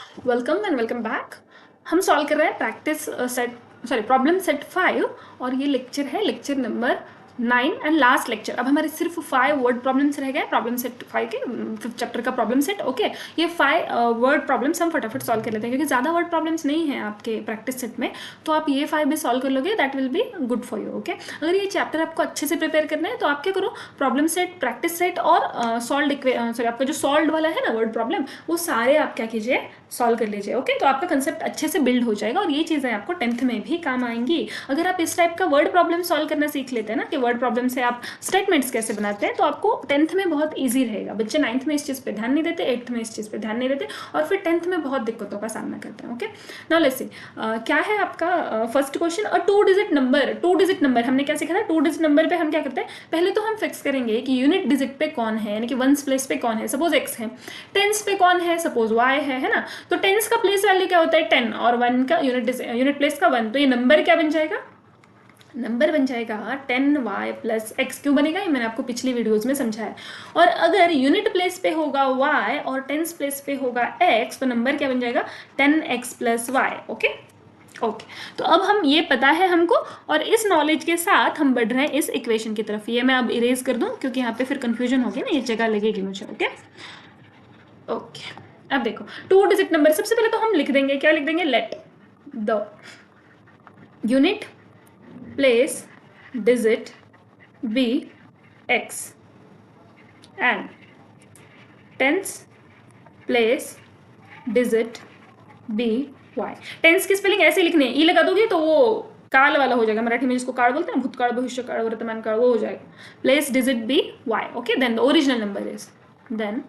Welcome and welcome back. हम solve कर रहे हैं प्रैक्टिस सेट प्रॉब्लम सेट 5 और ये लेक्चर है lecture number 9 and last lecture. अब हमारे सिर्फ 5 वर्ड प्रॉब्लम्स रह गए प्रॉब्लम सेट 5 के 5th चैप्टर का प्रॉब्लम सेट। ओके, ये 5 वर्ड प्रॉब्लम्स हम फटाफट सॉल्व कर लेते हैं क्योंकि ज़्यादा वर्ड प्रॉब्लम्स नहीं है आपके प्रैक्टिस सेट में, तो आप ये 5 भी सॉल्व कर लोगे, that will be good for you. Okay, अगर ये चैप्टर आपको अच्छे से प्रिपेयर करना है तो आप क्या करो, प्रॉब्लम सेट, प्रैक्टिस सेट और आपका जो सॉल्व वाला है ना वर्ड प्रॉब्लम, वो सारे आप क्या कीजिए, सॉल्व कर लीजिए। ओके, तो आपका कंसेप्ट अच्छे से बिल्ड हो जाएगा और ये चीज़ें आपको 10th में भी काम आएंगी। अगर आप इस टाइप का वर्ड प्रॉब्लम सॉल्व करना सीख लेते हैं ना कि वर्ड प्रॉब्लम से आप स्टेटमेंट्स कैसे बनाते हैं, तो आपको 10th में बहुत ईजी रहेगा। बच्चे 9th में इस चीज़ पे ध्यान नहीं देते, 8th में इस चीज़ पे ध्यान नहीं देते और फिर 10th में बहुत दिक्कतों का सामना करते हैं। ओके, नाउ लेट्स सी क्या है आपका फर्स्ट क्वेश्चन। और 2 डिजिट नंबर हमने क्या सीखा था। 2 डिजिट नंबर पे हम क्या करते हैं, पहले तो हम फिक्स करेंगे कि यूनिट डिजिट पे कौन है, यानी कि वंस प्लेस पे कौन है, सपोज x है, टेंस पे कौन है, सपोज y है ना। तो टेंस का प्लेस वैल्यू क्या होता है 10 और 1 का यूनिट प्लेस का 1, तो ये नंबर क्या बन जाएगा, नंबर बन जाएगा 10y प्लस एक्स। क्यों बनेगा, ये मैंने आपको पिछली वीडियोस में समझाया। और अगर यूनिट प्लेस पे होगा y और टेंस प्लेस पे होगा x, तो नंबर क्या बन जाएगा 10x प्लस वाई। ओके, तो अब हम ये पता है हमको और इस नॉलेज के साथ हम बढ़ रहे हैं इस इक्वेशन की तरफ। ये मैं अब इरेज कर दूं क्योंकि यहाँ पे फिर कंफ्यूजन होगी ना, ये जगह लगेगी मुझे। ओके, अब देखो 2 डिजिट नंबर, सबसे पहले तो हम लिख देंगे, क्या लिख देंगे, let the unit place digit b x and tens place digit B y। Tens की स्पेलिंग ऐसे लिखनी है, ई लगा दोगे तो वो काल वाला हो जाएगा, मराठी में जिसको काल बोलते हैं, भूतकाल भविष्य काल वर्तमान काल, वो हो जाएगा। Place digit B y। Okay, then the original number is, then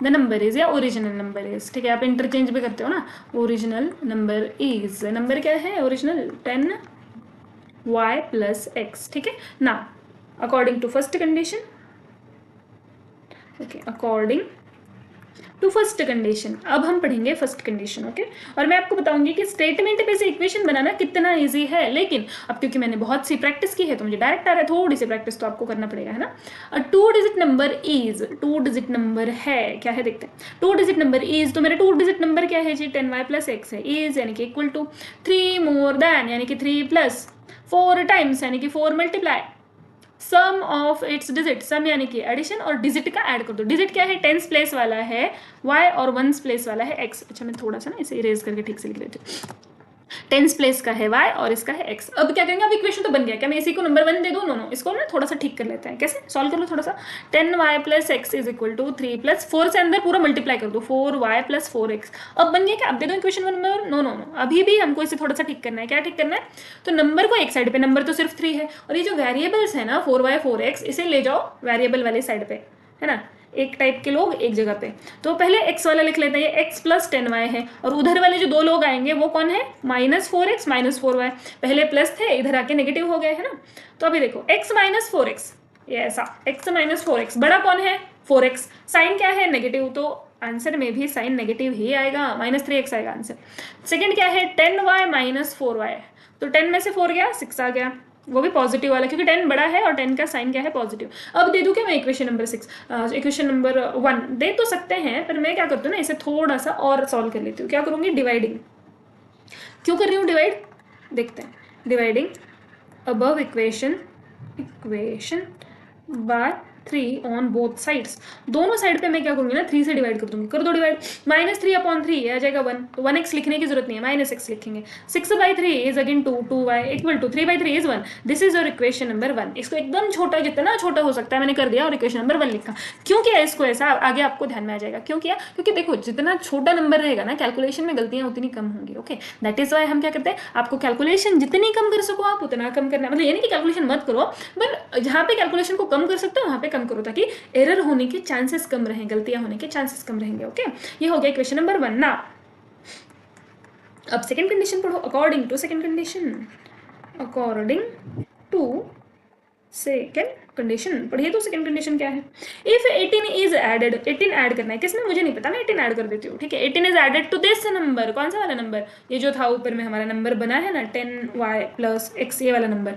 the number is या ओरिजिनल नंबर इज, ठीक है, आप इंटरचेंज भी करते हो ना। ओरिजिनल नंबर इज, नंबर क्या है ओरिजिनल 10y प्लस एक्स। ठीक है ना, according to first condition. Okay, according to first condition. अब हम पढ़ेंगे फर्स्ट कंडीशन। ओके, और मैं आपको बताऊंगी कि स्टेटमेंट पे से इक्वेशन बनाना कितना इजी है, लेकिन अब क्योंकि मैंने बहुत सी प्रैक्टिस की है तो मुझे डायरेक्ट आ रहा है, थोड़ी सी प्रैक्टिस तो आपको करना पड़ेगा, है ना। 2 digit number is, 2 digit number है, क्या है देखते हैं। 2 डिजिट नंबर इज, तो मेरा 2 डिजिट नंबर क्या है जी, 10y प्लस एक्स है। इज यानी कि इक्वल टू 3 मोर देन यानी कि 3 प्लस 4 टाइम्स यानी कि 4 multiply sum of its digit, sum यानी कि एडिशन और डिजिट का ऐड कर दो। डिजिट क्या है, टेंस प्लेस वाला है y और वंस प्लेस वाला है x। अच्छा, मैं थोड़ा सा ना इसे इरेज करके ठीक से लिख देती हूँ। टेंस प्लेस का है y और इसका है x। अब क्या करेंगे, अब इक्वेशन तो बन गया, क्या मैं इसी को नंबर 1 दे दूँ, नो नो, इसको ना थोड़ा सा ठीक कर लेते हैं। कैसे सॉल्व कर लो थोड़ा सा, 10y plus x is equal to 3 plus 4 से अंदर पूरा मल्टीप्लाई कर दो, 4y प्लस 4x। अब बन गया क्या, अब दे दो equation number, no no no, अभी भी हमको इसे थोड़ा सा ठीक करना है। क्या ठीक करना है, तो नंबर को एक साइड पे, नंबर तो सिर्फ 3 है, और ये जो वेरिएबल्स है ना 4y 4x, इसे ले जाओ वेरिएबल वाले साइड पे, है ना, एक टाइप के लोग एक जगह पे। तो पहले x वाला लिख लेते हैं, ये x प्लस 10y है, और उधर वाले जो दो लोग आएंगे वो कौन है, माइनस 4x माइनस 4y। पहले प्लस थे, इधर आके नेगेटिव हो गए, है ना। तो अभी देखो x माइनस 4x, ये ऐसा x माइनस 4x, बड़ा कौन है 4x, साइन क्या है नेगेटिव, तो आंसर में भी साइन नेगेटिव ही आएगा, माइनस 3x आएगा आंसर। सेकेंड क्या है 10y माइनस 4y, तो 10 में से 4 गया 6 आ गया, वो भी पॉजिटिव वाला क्योंकि 10 बड़ा है और 10 का साइन क्या है पॉजिटिव। अब दे दूं क्या मैं इक्वेशन नंबर 6, इक्वेशन नंबर 1 दे तो सकते हैं, पर मैं क्या करती हूँ ना, इसे थोड़ा सा और सॉल्व कर लेती हूँ। क्या करूँगी, डिवाइडिंग। क्यों कर रही हूँ डिवाइड, देखते हैं। Dividing above equation by 3 on both sides, दोनों साइड पे मैं क्या करूंगी ना 3 से डिवाइड कर दूंगी, कर दो डिवाइड। माइनस 3 अपॉन 3 आ जाएगा 1, तो 1x लिखने की जरूरत नहीं है, माइनस x लिखेंगे। 6/3 is again 2, 2y equal to 3/3 is 1। This is your equation number 1। इसको एकदम छोटा, जितना छोटा हो सकता है मैंने कर दिया और इक्वेशन नंबर 1 लिखा। क्यों किया इसको ऐसा, आगे आपको ध्यान में आ जाएगा क्यों किया, क्योंकि देखो जितना छोटा नंबर रहेगा ना कैलकुलेशन में गलतियां उतनी कम होंगी। ओके, दैट इज वाई हम क्या करते हैं, आपको कैलकुलेशन जितनी कम कर सको आप उतना कम करना, मतलब ये नहीं कि कैलकुलेशन मत करो, पर जहाँ पे कैलकुलेशन को कम कर सकते हो वहाँ पे कम करो, ताकि एरर होने के चांसेस कम रहें, गलतियां होने के चांसेस कम रहेंगे। ओके, ये हो गया इक्वेशन नंबर 1 ना। अब सेकंड कंडीशन पढ़ो, according to second condition, according to second condition पढ़िए तो सेकंड कंडीशन क्या है। इफ 18 इज एडेड, 18 ऐड करना है किसमें मुझे नहीं पता, मैं 18 ऐड कर देती हूँ, ठीक है। 18 is added to this number, कौन सा वाला नंबर, ये जो था ऊपर में हमारा नंबर बना है ना 10y प्लस x, ये वाला number.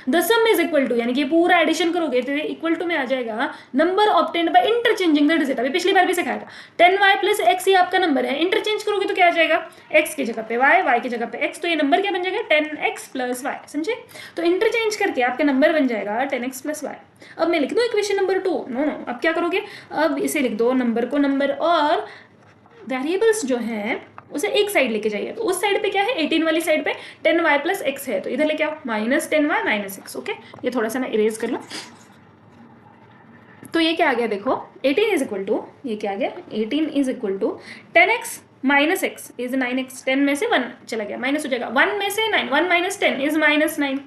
The sum is equal to, यानी कि पूरा एडिशन करोगे तो इक्वल टू में आ जाएगा number obtained by interchanging the digit. अभी पिछली बार भी सिखाया था 10y प्लस x ये आपका नंबर है, इंटरचेंज करोगे तो क्या आ जाएगा, x की जगह पे y की जगह पे x, तो ये नंबर क्या बन जाएगा 10x प्लस y, समझे। तो इंटरचेंज करके आपका नंबर बन जाएगा 10x प्लस y। अब मैं लिख दूं इक्वेशन नंबर 2, नो, अब क्या करोगे, अब इसे लिख दो, नंबर को नंबर और वेरिएबल्स जो हैं उसे एक साइड लेके जाइए। तो उस साइड पे क्या है, 18 वाली साइड पे 10y प्लस x है, तो इधर लेके आओ minus 10y minus x, okay. ये थोड़ा सा मैं इरेज कर लूँ, तो ये क्या आ गया देखो, 18 इज इक्वल टू, ये क्या आ गया, 18 is equal to 10x minus x is 9x, 10 में से 1 चला गया, माइनस हो जाएगा 1 में से 9, 1 माइनस 10 इज माइनस 9,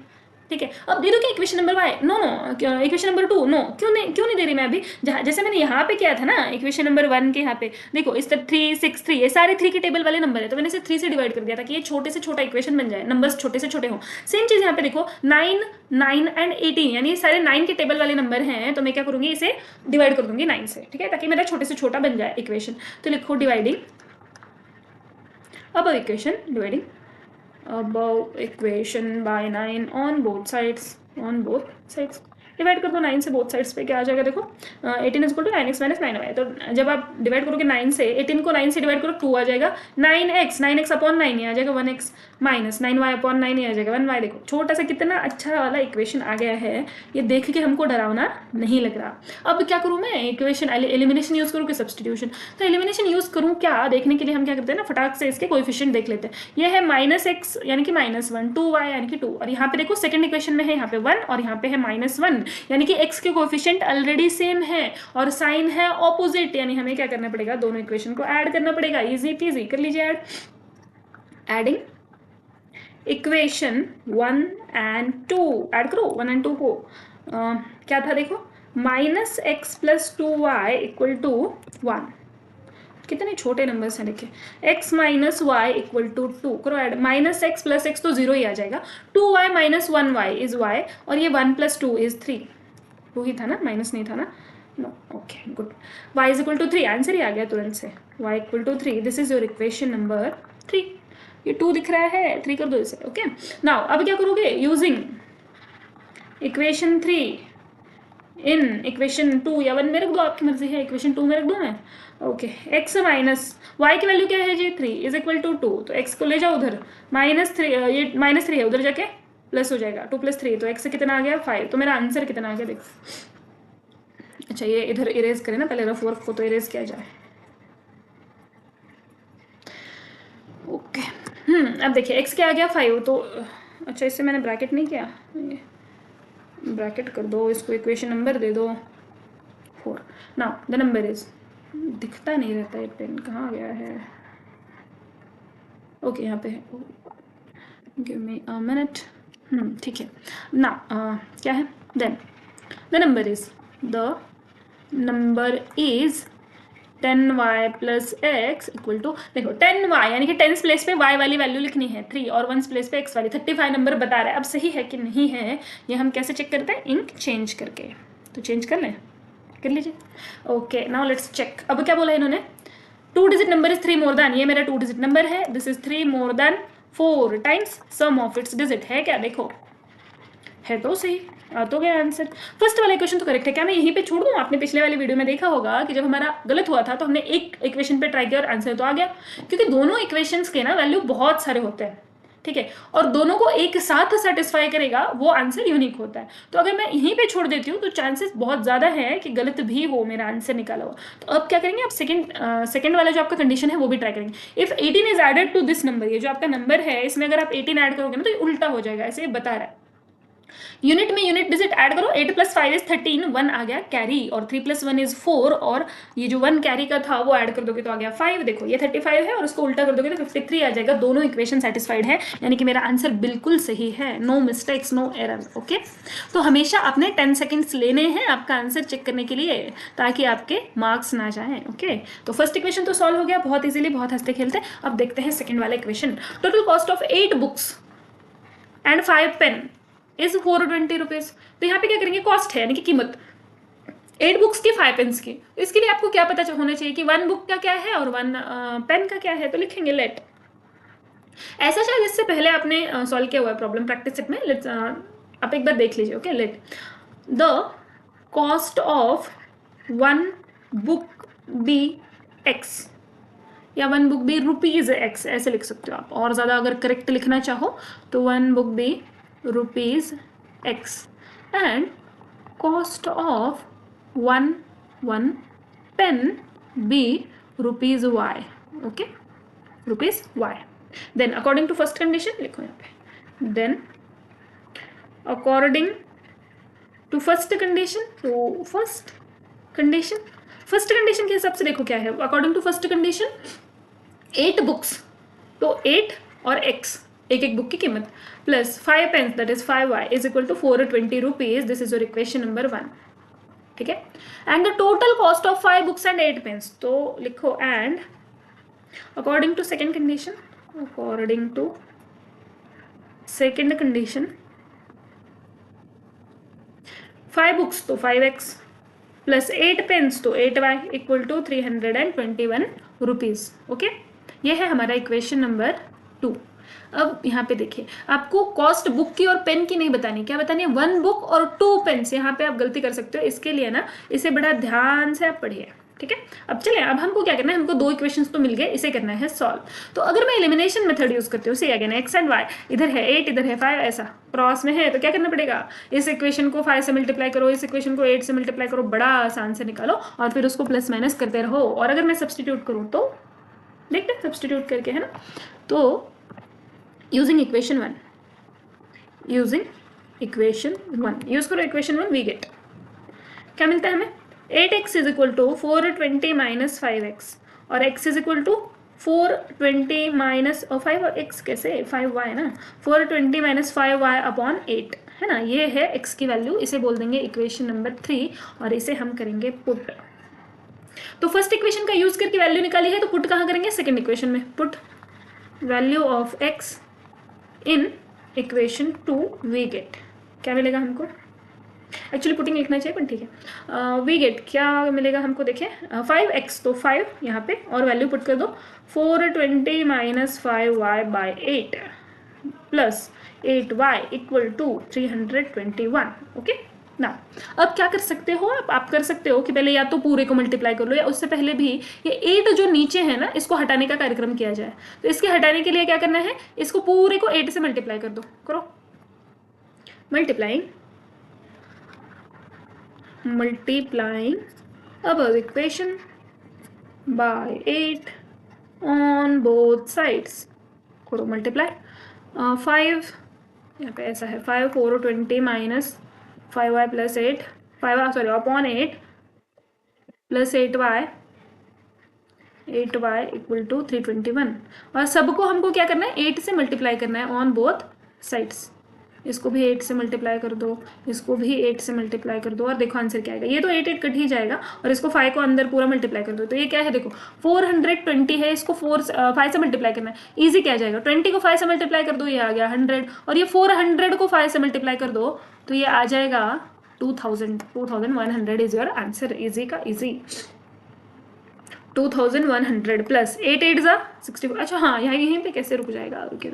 ठीक है। अब दे दो क्या equation number y, no equation number 2, no, क्यों नहीं दे रही मैं अभी, जैसे मैंने यहाँ पे किया था ना इक्वेशन नंबर 1 के, यहाँ पे देखो इस तरह 3 6 3 ये सारे 3 के टेबल वाले नंबर है, तो मैंने इसे 3 से डिवाइड कर दिया था कि ये छोटे से छोटा इक्वेशन बन जाए, नंबर्स छोटे से छोटे हो। सेम चीज़ यहाँ पे देखो 9 9 एंड 18, यानी सारे 9 के टेबल वाले नंबर हैं, तो मैं क्या करूँगी, इसे डिवाइड कर दूंगी 9 से, ठीक है, ताकि मेरा छोटे से छोटा बन जाए इक्वेशन। तो लिखो डिवाइडिंग, अब equation dividing above equation by 9 on both sides, divide कर दो 9 से बोथ साइड्स पे, क्या आ जाएगा देखो 18 is equal to 9x minus 9y। तो जब आप डिवाइड करोगे 9 से, 18 को 9 से डिवाइड करो 2 आ जाएगा, 9x अपॉन 9 ये आ जाएगा 1x माइनस 9y अपॉन 9 ये आ जाएगा 1y। देखो छोटा सा कितना अच्छा वाला इक्वेशन आ गया है, ये देख के हमको डरावना नहीं लग रहा। अब क्या करूँ मैं, इक्वेशन एलिमिनेशन यूज़ करूँ कि सब्सटीट्यूशन, तो एलिमिनेशन यूज़ करूँ क्या देखने के लिए हम क्या करते हैं ना, फटाक से इसके कोएफिशिएंट देख लेते हैं। ये है -x यानी कि -1, 2y यानी कि 2, और यहाँ पे देखो सेकंड इक्वेशन में है यहाँ पे 1 और यहाँ पे है -1, यानी कि x के कोएफिशिएंट ऑलरेडी सेम है और साइन है ऑपोजिट, यानी हमें क्या करना पड़ेगा, दोनों इक्वेशन को ऐड करना पड़ेगा। इजी पीजी, कर लीजिए add. Adding equation 1 and 2, add करो 1 एंड 2 को, क्या था देखो -x plus 2y equal to 1, कितने छोटे नंबर्स हैं देखिए, x minus y equal to 2 करो ऐड, -x प्लस x तो 0 ही आ जाएगा, 2y minus 1y is y, और ये 1 प्लस 2 इज 3, वो ही था ना, माइनस नहीं था ना, no, okay good. y is equal to 3, answer ही आ गया तुरंत से, y equal to 3, this is your equation number 3। ये 2 दिख रहा है, 3 कर दो इसे, ओके। नाउ अब क्या करोगे, यूजिंग इक्वेशन 3 इन इक्वेशन 2 या 1 में रख दो, आपकी मर्जी है, इक्वेशन 2 में रख दो मैं, ओके। x माइनस y की वैल्यू क्या है जी 3 इज इक्वल टू 2, तो x को ले जाओ उधर, -3, ये -3 है, उधर जाके प्लस हो जाएगा, 2 + 3, तो x से कितना आ गया 5, तो मेरा आंसर कितना आ गया देखो। अच्छा ये इधर इरेज करें ना, पहले रफ वर्क को तो इरेज किया जाए, ओके। अब देखिए x क्या आ गया 5, तो अच्छा इससे मैंने ब्रैकेट नहीं किया, ब्रैकेट कर दो, इसको इक्वेशन नंबर दे दो 4। नाउ द नंबर इज, दिखता नहीं रहता है पेन, कहाँ गया है, ओके यहाँ पे है, गिव मी अ मिनट, ठीक है ना, क्या है, then the number is 10y plus x equal to, देखो 10y यानी कि 10 प्लेस पे y वाली वैल्यू लिखनी है 3 और 1 प्लेस पे x वाली, 35 नंबर बता रहा है। अब सही है कि नहीं है ये हम कैसे चेक करते हैं, इंक चेंज करके, तो चेंज कर लें, कर लीजिए, ओके। नाउ लेट्स चेक, अब क्या बोला इन्होंने, 2 digit number is 3 more than, ये मेरा 2 डिजिट नंबर है, this is 3 more than 4 times sum of its digit, है क्या, देखो है तो सही, आ तो गया आंसर। फर्स्ट वाला इक्वेशन तो करेक्ट है, क्या मैं यहीं पे छोड़ दूँ, आपने पिछले वाले वीडियो में देखा होगा कि जब हमारा गलत हुआ था तो हमने एक इक्वेशन पे ट्राई किया और आंसर तो आ गया, क्योंकि दोनों इक्वेशंस के ना वैल्यू बहुत सारे होते हैं, ठीक है, और दोनों को एक साथ सेटिस्फाई करेगा वो आंसर यूनिक होता है। तो अगर मैं यहीं पे छोड़ देती हूँ तो चांसेस बहुत ज़्यादा है कि गलत भी हो मेरा आंसर निकाला हुआ। तो अब क्या करेंगे, आप सेकंड वाला जो आपका कंडीशन है वो भी ट्राई करेंगे। If 18 is added to this number, ये जो आपका नंबर है इसमें अगर आप 18 ऐड करोगे ना तो ये उल्टा हो जाएगा, ऐसे बता रहा है। यूनिट में यूनिट डिजिट ऐड करो, 8 + 5 इज 13, 1 आ गया कैरी, और 3 + 1 इज 4, और ये जो 1 कैरी का था वो ऐड कर दोगे तो आ गया 5। देखो ये 35 है और उसको उल्टा कर दोगे तो 53 आ जाएगा। दोनों इक्वेशन सेटिस्फाइड है, यानी कि मेरा आंसर बिल्कुल सही है, no mistakes no error, okay. तो हमेशा आपने 10 सेकेंड्स लेने हैं आपका आंसर चेक करने के लिए, ताकि आपके मार्क्स ना जाएं, ओके। तो फर्स्ट इक्वेशन तो सॉल्व हो गया बहुत इजीली, बहुत हंसते खेलते। अब देखते हैं सेकंड वाला equation. Total cost of 8 books and 5 pen is 420 rupees. तो यहाँ पे क्या करेंगे, कॉस्ट है यानी कि कीमत 8 बुक्स की 5 पेन्स की। इसके लिए आपको क्या पता होना चाहिए कि 1 बुक का क्या है और 1 पेन का क्या है। तो लिखेंगे लेट, ऐसा शायद इससे पहले आपने सॉल्व किया हुआ है प्रॉब्लम प्रैक्टिस सेट में। लेट्स आप एक बार देख लीजिए। Okay, let the cost of 1 book be x, या 1 बुक बी रुपीज एक्स, ऐसे लिख सकते हो आप। और ज़्यादा अगर करेक्ट लिखना चाहो तो 1 book be rupees x and cost of 1 pen be rupees y. Okay, rupees y. Then according to first condition लिखो यहाँ पे, then according to first condition, तो फर्स्ट कंडीशन के हिसाब से देखो क्या है। According to first condition 8 books, तो 8 और x, एक बुक की कीमत, plus 5 pens that is 5y is equal to 420 rupees. This is your equation number 1। ठीक है, and the total cost of 5 books and 8 pens, तो लिखो and according to second condition, 5 books तो 5x प्लस 8 पेन्स तो 8y equal to 321 rupees. Okay, ये है हमारा equation number 2। अब यहाँ पे देखिए, आपको कॉस्ट बुक की और पेन की नहीं बतानी, क्या बतानी है, 1 बुक और 2 पेन्स। यहाँ पे आप गलती कर सकते हो, इसके लिए ना इसे बड़ा ध्यान से आप पढ़िए। ठीक है, अब चले, अब हमको क्या करना है, हमको 2 इक्वेशंस तो मिल गए, इसे करना है सॉल्व। तो अगर मैं एलिमिनेशन मेथड यूज करती हूँ, see again x and Y, इधर है 8 इधर है 5, ऐसा क्रॉस में है, तो क्या करना पड़ेगा, इस इक्वेशन को 5 से मल्टीप्लाई करो, इस इक्वेशन को 8 से मल्टीप्लाई करो, बड़ा आसान से निकालो और फिर उसको प्लस माइनस करते रहो। और अगर मैं सब्सटीट्यूट करूँ तो देखते हैं सब्सटीट्यूट करके, है ना। तो यूजिंग इक्वेशन 1 यूज करो इक्वेशन 1, वी गेट क्या मिलता है हमें, 8x is equal to 420 minus 5x और x is equal to 420 minus 5x, कैसे 5y है ना, 420 माइनस 5y अपॉन 8 है ना, ये है x की वैल्यू। इसे बोल देंगे इक्वेशन नंबर 3 और इसे हम करेंगे पुट। तो फर्स्ट इक्वेशन का यूज करके वैल्यू निकाली है, तो पुट कहाँ करेंगे, सेकंड इक्वेशन में। Put value of x in equation 2, we get क्या मिलेगा हमको, एक्चुअली पुटिंग लिखना चाहिए पर ठीक है। वी गेट क्या मिलेगा हमको, देखिए 5x तो 5 यहाँ पे और वैल्यू पुट कर दो, 420 minus 5y by 8 plus 8y equal to 321। Okay ना, अब क्या कर सकते हो आप कर सकते हो कि पहले या तो पूरे को मल्टीप्लाई कर लो, या उससे पहले भी ये 8 जो नीचे है ना, इसको हटाने का कार्यक्रम किया जाए। तो इसके हटाने के लिए क्या करना है, इसको पूरे को 8 से मल्टीप्लाई कर दो, करो multiplying above equation by 8 on both sides, करो मल्टीप्लाई 5 यहाँ पे ऐसा है 5 420 minus 5y plus 8 5 sorry upon 8 plus 8y equal to 321। और सबको हमको क्या करना है, 8 से मल्टीप्लाई करना है ऑन बोथ साइड्स। इसको भी 8 से मल्टीप्लाई कर दो, इसको भी 8 से मल्टीप्लाई कर दो और देखो आंसर क्या आएगा। ये तो 8 कट ही जाएगा और इसको 5 को अंदर पूरा मल्टीप्लाई कर दो, तो ये क्या है, देखो 420 है, इसको 5 से मल्टीप्लाई करना है, ईजी क्या जाएगा, 20 को 5 से मल्टीप्लाई कर दो, ये आ गया 100 और ये 400 को 5 से मल्टीप्लाई कर दो तो ये आ जाएगा 2100 इज योर आंसर। ईजी का ईजी 2100 प्लस 8 8 जा 64। अच्छा हाँ, यहीं पे कैसे रुक जाएगा, रुके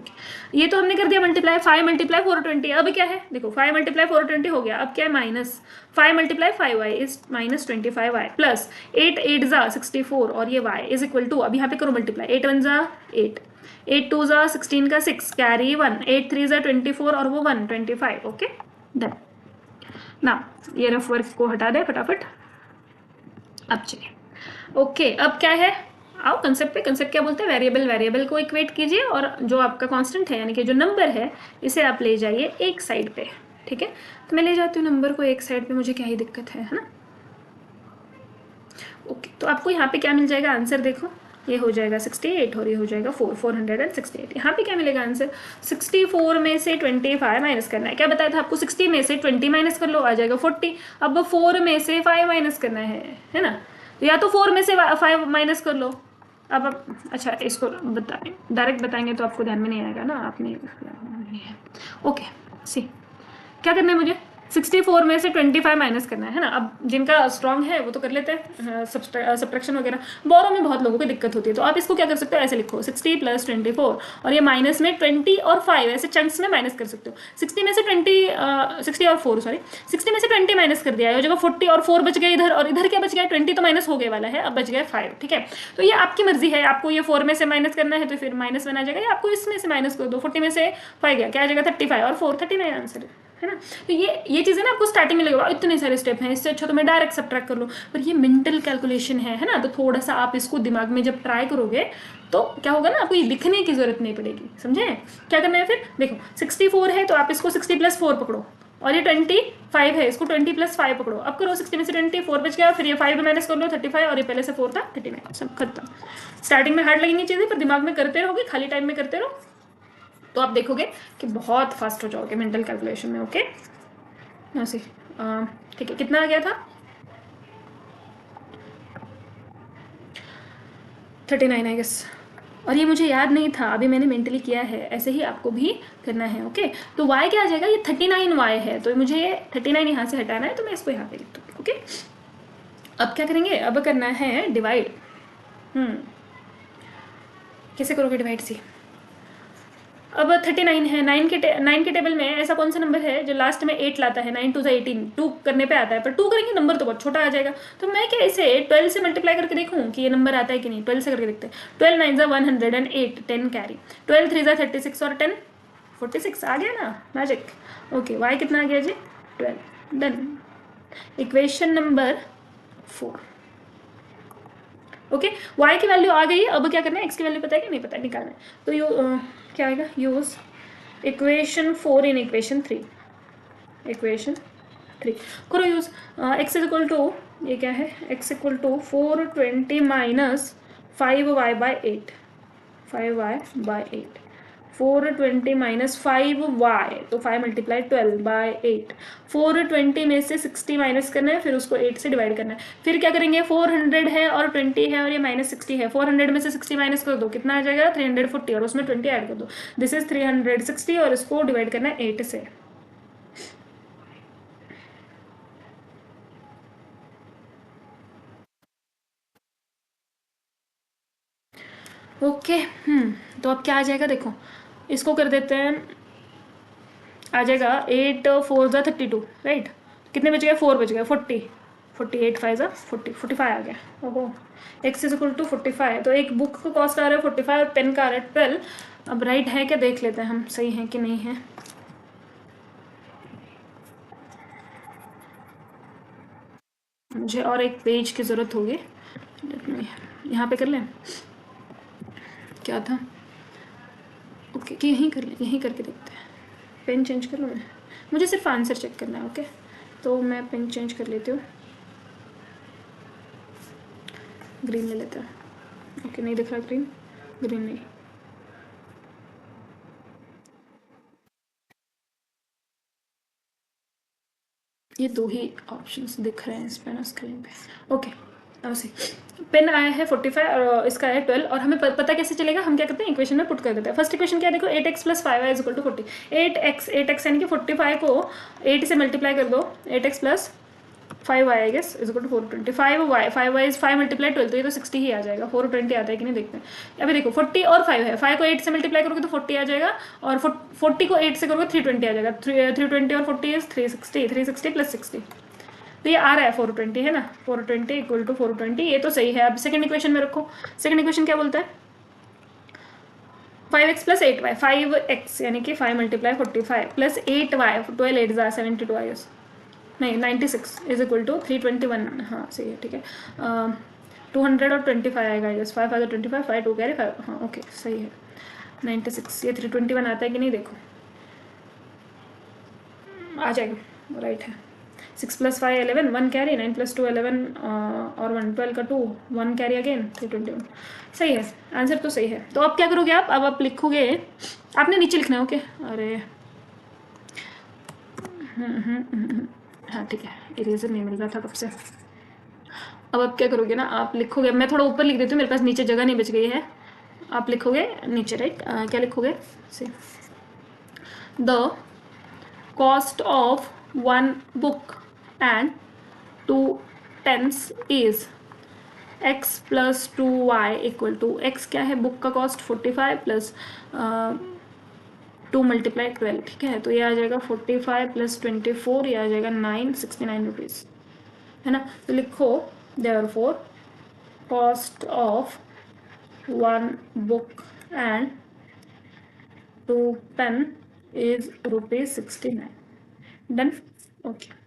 ये तो हमने कर दिया मल्टीप्लाई, 5 मल्टीप्लाई 420। अब क्या है, देखो 5 मल्टीप्लाई 420 हो गया, अब क्या है minus 5 multiply 5y is minus 25y plus 8 8 जा 64 और ये y इज इक्वल टू, अब यहाँ पे करो मल्टीप्लाई, 8 1 जा 8 8 2 जा 16 का 6 कैरी 1 8 3 जा 24 और वो 1 25। ओके डन ना, ये रफ वर्क को हटा दे फटाफट। अब चलिए ओके अब क्या है, आओ कंसेप्ट पे। कंसेप्ट क्या बोलते हैं, वेरिएबल को इक्वेट कीजिए और जो आपका कांस्टेंट है यानी कि जो नंबर है इसे आप ले जाइए एक साइड पे। ठीक है, तो मैं ले जाती हूँ नंबर को एक साइड पे, मुझे क्या ही दिक्कत है ना। ओके, तो आपको यहाँ पे क्या मिल जाएगा आंसर, देखो ये हो जाएगा 68 और ये हो जाएगा 468। यहाँ पे क्या मिलेगा आंसर, 64 में से 25 माइनस करना है। क्या बताया था आपको, 60 में से 20 माइनस कर लो, आ जाएगा 40। अब 4 में से 5 माइनस करना है ना, या तो 4 में से 5 माइनस कर लो। अब अच्छा इसको डायरेक्ट बताएंगे तो आपको ध्यान में नहीं आएगा ना, आपने ओके सी क्या करना है मुझे 64 में से 25 माइनस करना है ना। अब जिनका स्ट्रॉन्ग है वो तो कर लेते हैं सब्ट्रैक्शन वगैरह, बोरो में बहुत लोगों को दिक्कत होती है। तो आप इसको क्या कर सकते हो, ऐसे लिखो 60 + 24 और ये माइनस में 20 और 5 ऐसे चंक्स में माइनस कर सकते हो। 60 में से 60 और 4 सॉरी 60 में से 20 माइनस कर दिया है, जगह 40 और 4 बच गए इधर, और इधर क्या बच गया 20 तो माइनस हो गए वाला है, अब बच गया 5। ठीक है, तो ये आपकी मर्जी है, आपको ये 4 में से माइनस करना है तो फिर माइनस बना जाएगा, या आपको इसमें से माइनस कर दो। 40 में से 5 गया, क्या आ जाएगा 35 और 4 39 आंसर है ना। तो ये चीज़ें ना आपको स्टार्टिंग में लगेगा इतने सारे स्टेप हैं, इससे अच्छा तो मैं डायरेक्ट सब्ट्रैक्ट कर लूँ, पर ये मेंटल कैलकुलेशन है ना। तो थोड़ा सा आप इसको दिमाग में जब ट्राई करोगे तो क्या होगा ना, आपको ये लिखने की जरूरत नहीं पड़ेगी। समझे क्या करना है फिर, देखो 64 है तो आप इसको 60 + 4 पकड़ो, और ये 25 है, इसको 20 + 5 पकड़ो। अब करो 60 में से 24 बच गया, फिर ये 5 में माइनस कर लो 35, और ये पहले से 4 था 39, सब खत्म। स्टार्टिंग में हार्ड लगेंगी चीज़ें, पर दिमाग में करते रहोगे, खाली टाइम में करते रहो, तो आप देखोगे कि बहुत फास्ट हो जाओगे मेंटल कैलकुलेशन में। ओके ऐसे ठीक है, कितना आ गया था 39 आई गेस, और ये मुझे याद नहीं था, अभी मैंने मेंटली किया है, ऐसे ही आपको भी करना है। ओके तो y क्या आ जाएगा, ये 39y है, तो मुझे ये 39 यहाँ से हटाना है, तो मैं इसको यहाँ पे लिख दूँगी। ओके अब क्या करेंगे, अब करना है डिवाइड। कैसे करोगे डिवाइड सी, अब 39 है, 9 के टेबल में ऐसा कौन सा नंबर है जो लास्ट में 8 लाता है, 9 × 2 = 18, 2 करने पे आता है, पर 2 करेंगे नंबर तो बहुत छोटा आ जाएगा, तो मैं क्या इसे 12 से मल्टीप्लाई करके देखूँ कि ये नंबर आता है कि नहीं। 12 से करके देखते हैं, 12 9 × 108, 10 कैरी, 12 3 × 36 और 10 46 आ गया ना मैजिक। ओके y कितना आ गया जी 12, done. Equation number 4। Okay y की वैल्यू आ गई, अब क्या करना है, x की वैल्यू पता है कि नहीं पता है, निकालना है। तो क्या आएगा, use equation 4 in equation 3, equation 3 करो यूज। x = ये क्या है, x = 420 minus 5y/8, 5y/8, 420 minus 5y, तो 5 × 12/8, 420 में से 60 माइनस करना है, फिर उसको 8 से डिवाइड करना है। फिर क्या करेंगे, 400 है और 20 है और ये -60 है, 400 में से 60 माइनस कर दो, कितना आ जाएगा 340, और उसमें 20 ऐड कर दो, दिस इज 360, और इसको डिवाइड करना है 8 से। ओके तो अब क्या आ जाएगा, देखो इसको कर देते हैं, आ जाएगा 8 4 × 32, राइट। कितने बच गए, 4 बच गए, 40, 48 5 × 40, 45 आ गया। ओहो x = 45, तो एक बुक का कॉस्ट आ रहा है 45 और पेन का आ रहा है 12। अब राइट है क्या देख लेते हैं हम, सही है कि नहीं है। मुझे और एक पेज की ज़रूरत होगी, यहाँ पे कर लें, क्या था, ओके कि यहीं कर लें, यहीं करके देखते हैं। पेन चेंज कर लूँ मैं, मुझे सिर्फ आंसर चेक करना है। ओके तो मैं पेन चेंज कर लेती हूँ, ग्रीन ले लेते हैं। ओके नहीं दिख रहा ग्रीन, ग्रीन नहीं, ये 2 ही ऑप्शंस दिख रहे हैं इस पे ना स्क्रीन पे। ओके अब से पेन आया है 45 और इसका है 12, और हमें पता कैसे चलेगा, हम क्या करते हैं इक्वेशन में पुट कर देते हैं। फर्स्ट इक्वेशन क्या है, देखो 8x + 5y = 40, 8x यानी कि 45 को 8 से मल्टीप्लाई कर दो, 8x + 5y I guess = 420, 5y 5y is 5 × 12, तो ये तो 60 ही आ जाएगा। 420 आता है कि नहीं देखते हैं। अभी देखो 40 और 5 है, 5 को 8 से मल्टीप्लाई करोगे तो 40 आ जाएगा, और 40 को 8 से करोगे 320 आ जाएगा। 320 और 40 इज 360, 360 + 60, तो ये आ रहा है 420 है ना, 420 = 420, ये तो सही है। अब सेकंड इक्वेशन में रखो, सेकंड इक्वेशन क्या बोलता है, 5x + 8y, 5x यानी कि 5 × 45 + 8y, 12 8 = 72 आई गेस, नहीं 96 = 321, हाँ सही है ठीक है। 225 आएगा आई गेस, 5 5 25, 5 2 कैरी 5, हाँ ओके सही है 96, ये 321 आता है कि नहीं देखो, आ जाएगा राइट है। 6 + 5 11, 1 कैरी, 9 + 2 11 और 1 12 का 2, 1 कैरी अगेन 321, सही है आंसर तो सही है। तो अब क्या करोगे आप, अब आप लिखोगे, आपने नीचे लिखना है। ओके अरे हाँ ठीक है, इरेजर नहीं मिल रहा था कब से। अब आप क्या करोगे ना, आप लिखोगे, मैं थोड़ा ऊपर लिख देती हूँ, मेरे पास नीचे जगह नहीं बच गई है। आप लिखोगे नीचे राइट, क्या लिखोगे say the cost of 1 book and 2 pens is x plus 2y equal to x क्या है, बुक का कॉस्ट 45 प्लस 2 मल्टीप्लाई 12, ठीक है। तो ये आ जाएगा 45 प्लस 24, ये आ जाएगा 969 रुपीज़, है ना। तो लिखो therefore cost of 1 book and 2 pen is ₹69। Done, okay.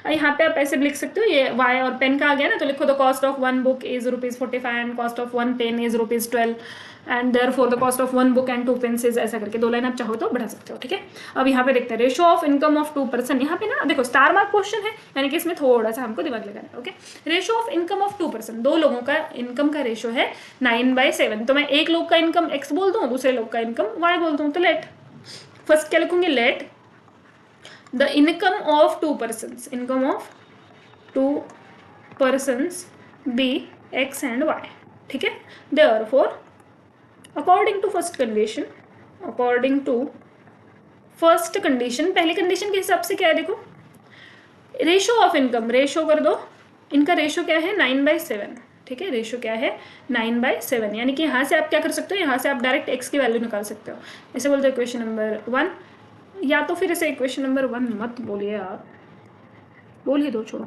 यहाँ पे आप ऐसे भी लिख सकते हो, ये y और पेन का आ गया ना, तो लिखो the cost of 1 book is ₹45 and cost of 1 pen is ₹12 and therefore the cost of 1 book and 2 pens is, ऐसा करके 2 लाइन आप चाहो तो बढ़ा सकते हो, ठीक है। अब यहाँ पे देखते हैं ratio of income of 2 person. यहाँ पे ना देखो स्टार मार्क क्वेश्चन है, यानी कि इसमें थोड़ा सा हमको दिमाग लगाना है, okay. Ratio of income of 2 person, 2 लोगों का इनकम का रेशो है 9/7। तो मैं एक लोग का इनकम x बोल दूँ, दूसरे लोग का इनकम y बोल दूँ। तो लेट फर्स्ट क्या लिखूंगी, let the income of 2 persons, income of 2 persons be x and y, ठीक है। therefore according to first condition, according to first condition, पहली कंडीशन के हिसाब से क्या है, देखो रेशो ऑफ इनकम, रेशो कर दो, इनका रेशो क्या है 9/7, ठीक है। रेशो क्या है 9/7, यानी कि यहाँ से आप क्या कर सकते हो, यहाँ से आप डायरेक्ट x की वैल्यू निकाल सकते हो। ऐसे बोलते हो इक्वेशन नंबर 1, या तो फिर ऐसे इक्वेशन नंबर 1 मत बोलिए आप, बोल ही दो, छोड़ो,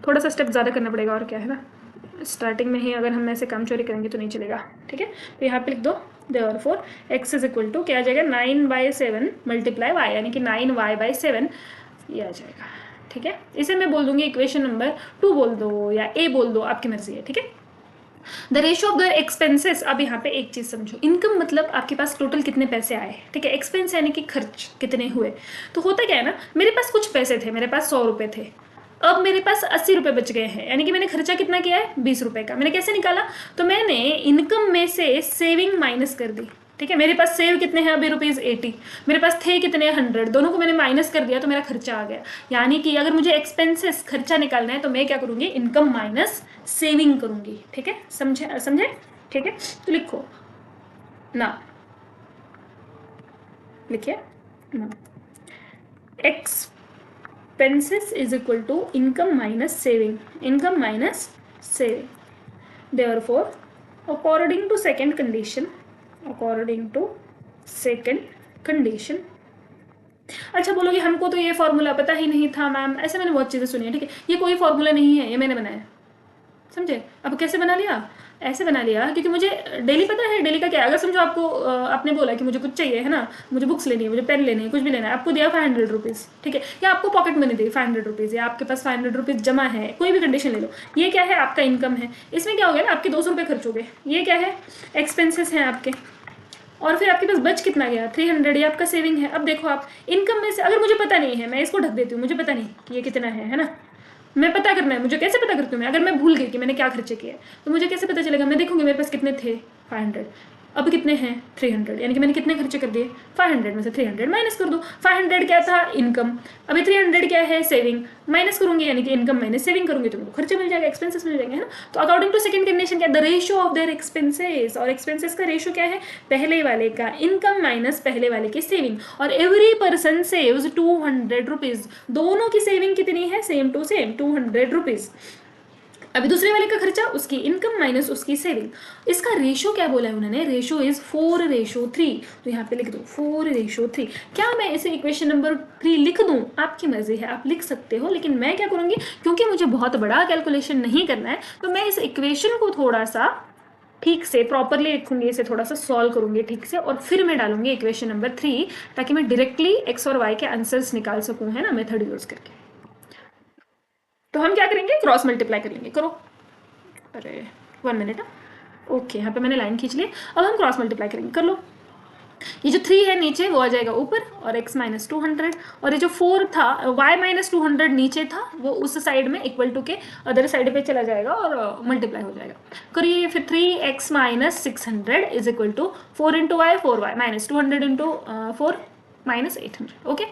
थोड़ा सा स्टेप ज़्यादा करना पड़ेगा और क्या है ना, स्टार्टिंग में ही अगर हम ऐसे काम चोरी करेंगे तो नहीं चलेगा, ठीक है। तो यहाँ पे लिख दो therefore x is equal to क्या आ जाएगा 9/7 मल्टीप्लाई y, यानी कि 9y/7 ये आ जाएगा, ठीक है। इसे मैं बोल दूंगी इक्वेशन नंबर 2 बोल दो या a बोल दो, आपकी मर्जी है, ठीक है। The ratio of the expenses, अब यहाँ पे एक चीज समझो, इनकम मतलब आपके पास टोटल कितने पैसे आए, ठीक है। एक्सपेंस यानी कि खर्च कितने हुए। तो होता क्या है ना, मेरे पास कुछ पैसे थे, मेरे पास 100 रुपए थे, अब मेरे पास 80 रुपए बच गए हैं, यानी कि मैंने खर्चा कितना किया है 20 रुपए का। मैंने कैसे निकाला, तो मैंने इनकम में से सेविंग माइनस कर दी, ठीक है। मेरे पास सेव कितने हैं अभी ₹80, मेरे पास थे कितने 100, दोनों को मैंने माइनस कर दिया तो मेरा खर्चा आ गया। यानी कि अगर मुझे एक्सपेंसेस खर्चा निकालना है तो मैं क्या करूंगी, इनकम माइनस सेविंग करूंगी, ठीक है। समझे, ठीक है। तो लिखो ना, लिखिए ना, expenses is equal to income minus saving, income minus saving. Therefore according to second condition, अच्छा बोलोगे हमको तो ये फॉर्मूला पता ही नहीं था मैम, ऐसे मैंने बहुत चीज़ें सुनी है, ठीक है। ये कोई फॉर्मूला नहीं है, ये मैंने बनाया, समझे। अब कैसे बना लिया, ऐसे बना लिया क्योंकि मुझे डेली पता है, डेली का क्या है। अगर समझो आपको आपने बोला कि मुझे कुछ चाहिए, है ना, मुझे बुक्स लेनी है, मुझे पेन लेने हैं, कुछ भी लेना है, आपको दिया 500 रुपीज़, ठीक है, या आपको पॉकेट मनी दी 500 रुपीज़, या आपके पास 500 रुपीज़ जमा है, कोई भी कंडीशन ले लो, ये क्या है आपका इनकम है। इसमें क्या हो गया ना, आपके 200 रुपये खर्च हो गए, ये क्या है एक्सपेंसेस हैं आपके, और फिर आपके पास बच कितना गया 300, ये आपका सेविंग है। अब देखो आप इनकम में से, अगर मुझे पता नहीं है, मैं इसको ढक देती हूँ, मुझे पता नहीं कि ये कितना है ना, मैं पता करना है, मुझे कैसे पता करती हूँ मैं, अगर मैं भूल गई कि मैंने क्या खर्चे किए तो मुझे कैसे पता चलेगा, मैं देखूंगी मेरे पास कितने थे 500, अब कितने हैं 300, यानी कि मैंने कितने खर्चे कर दिए 500 में से 300 माइनस कर दो। 500 क्या था इनकम, अभी 300 क्या है सेविंग, माइनस करूंगी यानी कि इनकम माइनस सेविंग करूंगी तो मुझे खर्चे मिल जाएगा, एक्सपेंसेस मिल जाएंगे, है ना। तो अकॉर्डिंग टू सेकंड कंडीशन क्या, the ratio of their expenses, और एक्सपेंसेस का रेशियो क्या है, पहले वाले का इनकम माइनस पहले वाले की सेविंग, और एवरी पर्सन सेव्स 200 रुपीज, दोनों की सेविंग कितनी है सेम टू सेम 200 रुपीज। अभी दूसरे वाले का खर्चा उसकी इनकम माइनस उसकी सेविंग, इसका रेशो क्या बोला है उन्होंने, रेशो इज 4:3। तो यहाँ पे लिख दो 4:3। क्या मैं इसे इक्वेशन नंबर 3 लिख दूं, आपकी मर्जी है, आप लिख सकते हो, लेकिन मैं क्या करूंगी, क्योंकि मुझे बहुत बड़ा कैलकुलेशन नहीं करना है, तो मैं इस इक्वेशन को थोड़ा सा ठीक से प्रॉपरली लिखूंगी, इसे थोड़ा सा सॉल्व करूंगी ठीक से, और फिर मैं डालूंगी इक्वेशन नंबर 3, ताकि मैं डायरेक्टली एक्स और वाई के आंसर्स निकाल सकूं, है ना, मेथड यूज करके। तो हम क्या करेंगे, क्रॉस मल्टीप्लाई कर लेंगे, करो, अरे 1 मिनट, ओके, यहाँ पे मैंने लाइन खींच ली। अब हम क्रॉस मल्टीप्लाई करेंगे, कर लो। ये जो 3 है नीचे वो आ जाएगा ऊपर, और x माइनस 200, और ये जो 4 था y माइनस 200 नीचे था वो उस साइड में इक्वल टू के अदर साइड पे चला जाएगा और मल्टीप्लाई हो जाएगा। करिए फिर 3x minus 600 is equal to 4 into y 4y minus 200 into 4 minus 800, okay.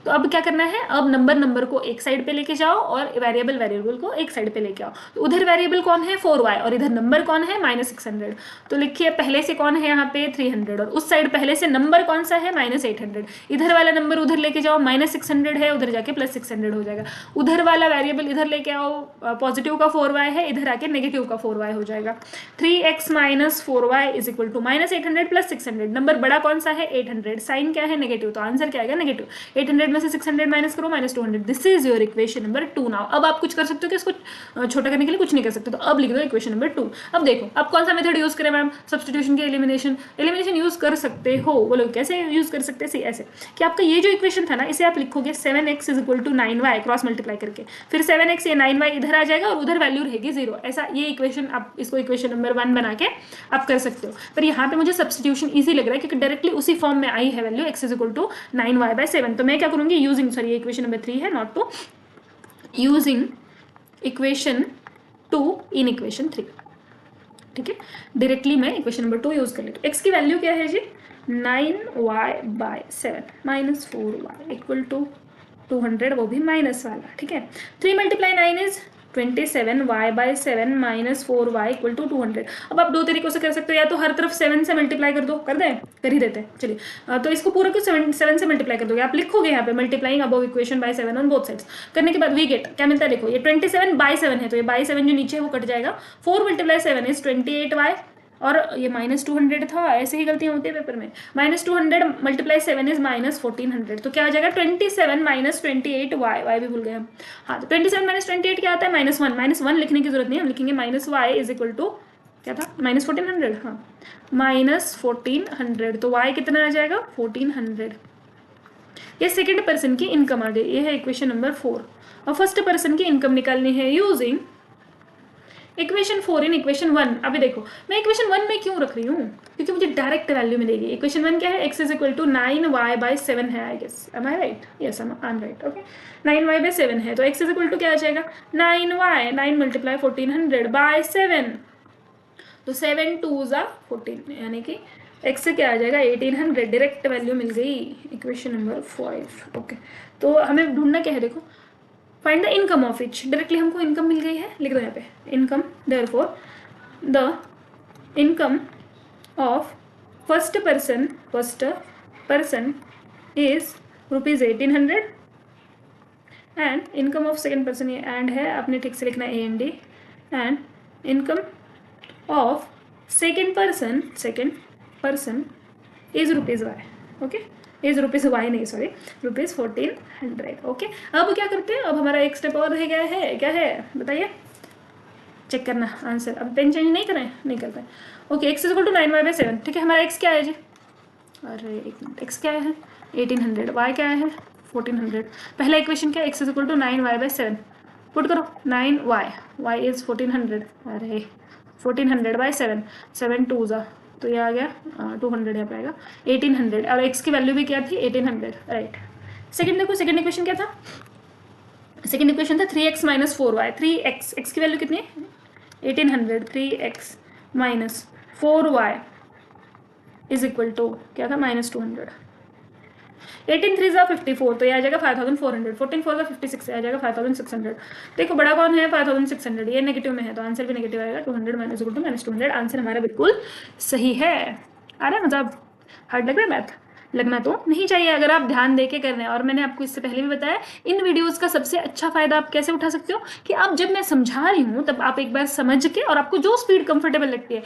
तो अब क्या करना है, अब नंबर को एक साइड पे लेके जाओ और वेरिएबल को एक साइड पे लेके आओ। तो उधर वेरिएबल कौन है 4y और इधर नंबर कौन है -600। तो लिखिए पहले से कौन है यहाँ पे 300 और उस साइड पहले से नंबर कौन सा है -800। इधर वाला नंबर उधर लेके जाओ, -600 है उधर जाके +600 हो जाएगा। उधर वाला वेरिएबल इधर लेके आओ, पॉजिटिव का 4y है, इधर आके नेगेटिव का 4y हो जाएगा। 3x - 4y = -800 + 600। नंबर बड़ा कौन सा है 800, साइन क्या है नेगेटिव, तो आंसर क्या आएगा नेगेटिव। 800 में से 600 माइनस करो -200। This is your equation number 2। Now अब आप कुछ कर सकते हो कि इसको छोटा करने के लिए कुछ नहीं कर सकते, तो अब लिख दो इक्वेशन नंबर 2। अब देखो अब कौन सा मेथड यूज करें मैम, सब्स्टिट्यूशन के एलिमिनेशन यूज कर सकते हो। बोलो कैसे यूज कर सकते हैं, ऐसे कि आपका ये जो इक्वेशन था ना इसे आप लिखोगे 7x = 9y क्रॉस मल्टीप्लाई करके, फिर 7x ये 9y इधर आ जाएगा और उधर वैल्यू रहेगी 0। ऐसा ये इक्वेशन आप इसको इक्वेशन नंबर 1 बना के आप कर सकते हो। पर यहाँ पे मुझे सब्स्टिट्यूशन ईजी लग रहा है क्योंकि डायरेक्टली उसी फॉर्म में आई है वैल्यू x = 9y/7। तो मैं क्या करूँगी यूजिंग, सॉरी इक्वेशन नंबर 3 है not 2, using equation 2 in equation 3। ठीक है, डायरेक्टली मैं इक्वेशन नंबर 2 यूज कर लेती हूँ। x की वैल्यू क्या है जी 9y/7 - 4y = 200, वो भी माइनस वाला। ठीक है, 3 × 9 इज 27y/7 - 4y = 200। अब आप दो तरीकों से कर सकते हो, या तो हर तरफ 7 से मल्टीप्लाई कर दो, कर दें, कर ही देते हैं चलिए। तो इसको पूरा को 7 से मल्टीप्लाई कर दोगे, आप लिखोगे यहाँ पे multiplying above equation by 7 on both sides. करने के बाद वी गेट क्या मिलता है, देखो ये 27/7 है तो ये बाय 7 जो नीचे है वो कट जाएगा। 4 × 7 इज 28y और ये -200 था, ऐसे ही गलतियां होती है पेपर में। -200 × 7 इज -1400, तो क्या आ जाएगा 27 - 28y, y भी भूल गए हम। हाँ तो 27 - 28 क्या आता है -1, -1 लिखने की जरूरत नहीं है, हम लिखेंगे -y = क्या था -1400, हाँ -1400। तो y कितना आ जाएगा 1400। ये सेकेंड पर्सन की इनकम आ गई, ये है इक्वेशन नंबर 4। और फर्स्ट पर्सन की इनकम निकालनी है यूजिंग इक्वेशन 4 इन इक्वेशन 1। अभी देखो मैं इक्वेशन 1 में क्यों रख रही हूँ, क्योंकि मुझे डायरेक्ट वैल्यू मिलेगी। इक्वेशन 1 क्या है, x = 9y/7 है, I guess, am I right, yes I am right, okay 9y/7 है, तो x = क्या आ जाएगा 9y, 9 × 1400/7, तो 7 2s are 14, यानी कि x से क्या आ जाएगा 1800। डायरेक्ट वैल्यू मिल गई इक्वेशन नंबर 5। ओके, तो हमें ढूंढना क्या है, देखो find the income of each. Directly हमको इनकम मिल गई है, लिख दो यहाँ पे income. Therefore the income of first person is ₹1800 and income of second person, ये एंड है आपने ठीक से लिखना AND, and income of second person is ₹y। Okay, is ₹y नहीं, सॉरी ₹1400। ओके, अब क्या करते हैं, अब हमारा एक स्टेप और रह गया है, क्या है बताइए, चेक करना आंसर। अब पेन चेंज नहीं करें, नहीं करते। Okay, x = 9y/7। ठीक है, हमारा x क्या है जी, अरे एक मिनट, x क्या है 1800, y क्या है 1400। पहला इक्वेशन क्या है, x = 9y/7, पुट करो 9y, y इज 1400, अरे 1400/7, 7 2s are, तो ये आ गया 200 यहाँ पे आएगा 1800, और x की वैल्यू भी क्या थी 1800, राइट। सेकंड देखो, सेकंड इक्वेशन क्या था, सेकंड इक्वेशन था 3x - 4y। 3x, x की वैल्यू कितनी है 1800, 3x - 4y = क्या था -200। 18 3s are 54, तो ये आ जाएगा 5400। 14 4s are 56, आ जाएगा 5600। देखो बड़ा कौन है 5600, ये नेगेटिव में है तो आंसर भी नेगेटिव आएगा। 200 - -200, आंसर हमारा बिल्कुल सही है। आ रहा है मतलब, हार्ड लग रहा है मैथ, लगना तो नहीं चाहिए अगर आप ध्यान दे के कर रहे हैं। और मैंने आपको इससे पहले भी बताया, इन वीडियोस का सबसे अच्छा फायदा आप कैसे उठा सकते हो कि आप जब मैं समझा रही हूँ तब आप एक बार समझ के, और आपको जो स्पीड कंफर्टेबल लगती है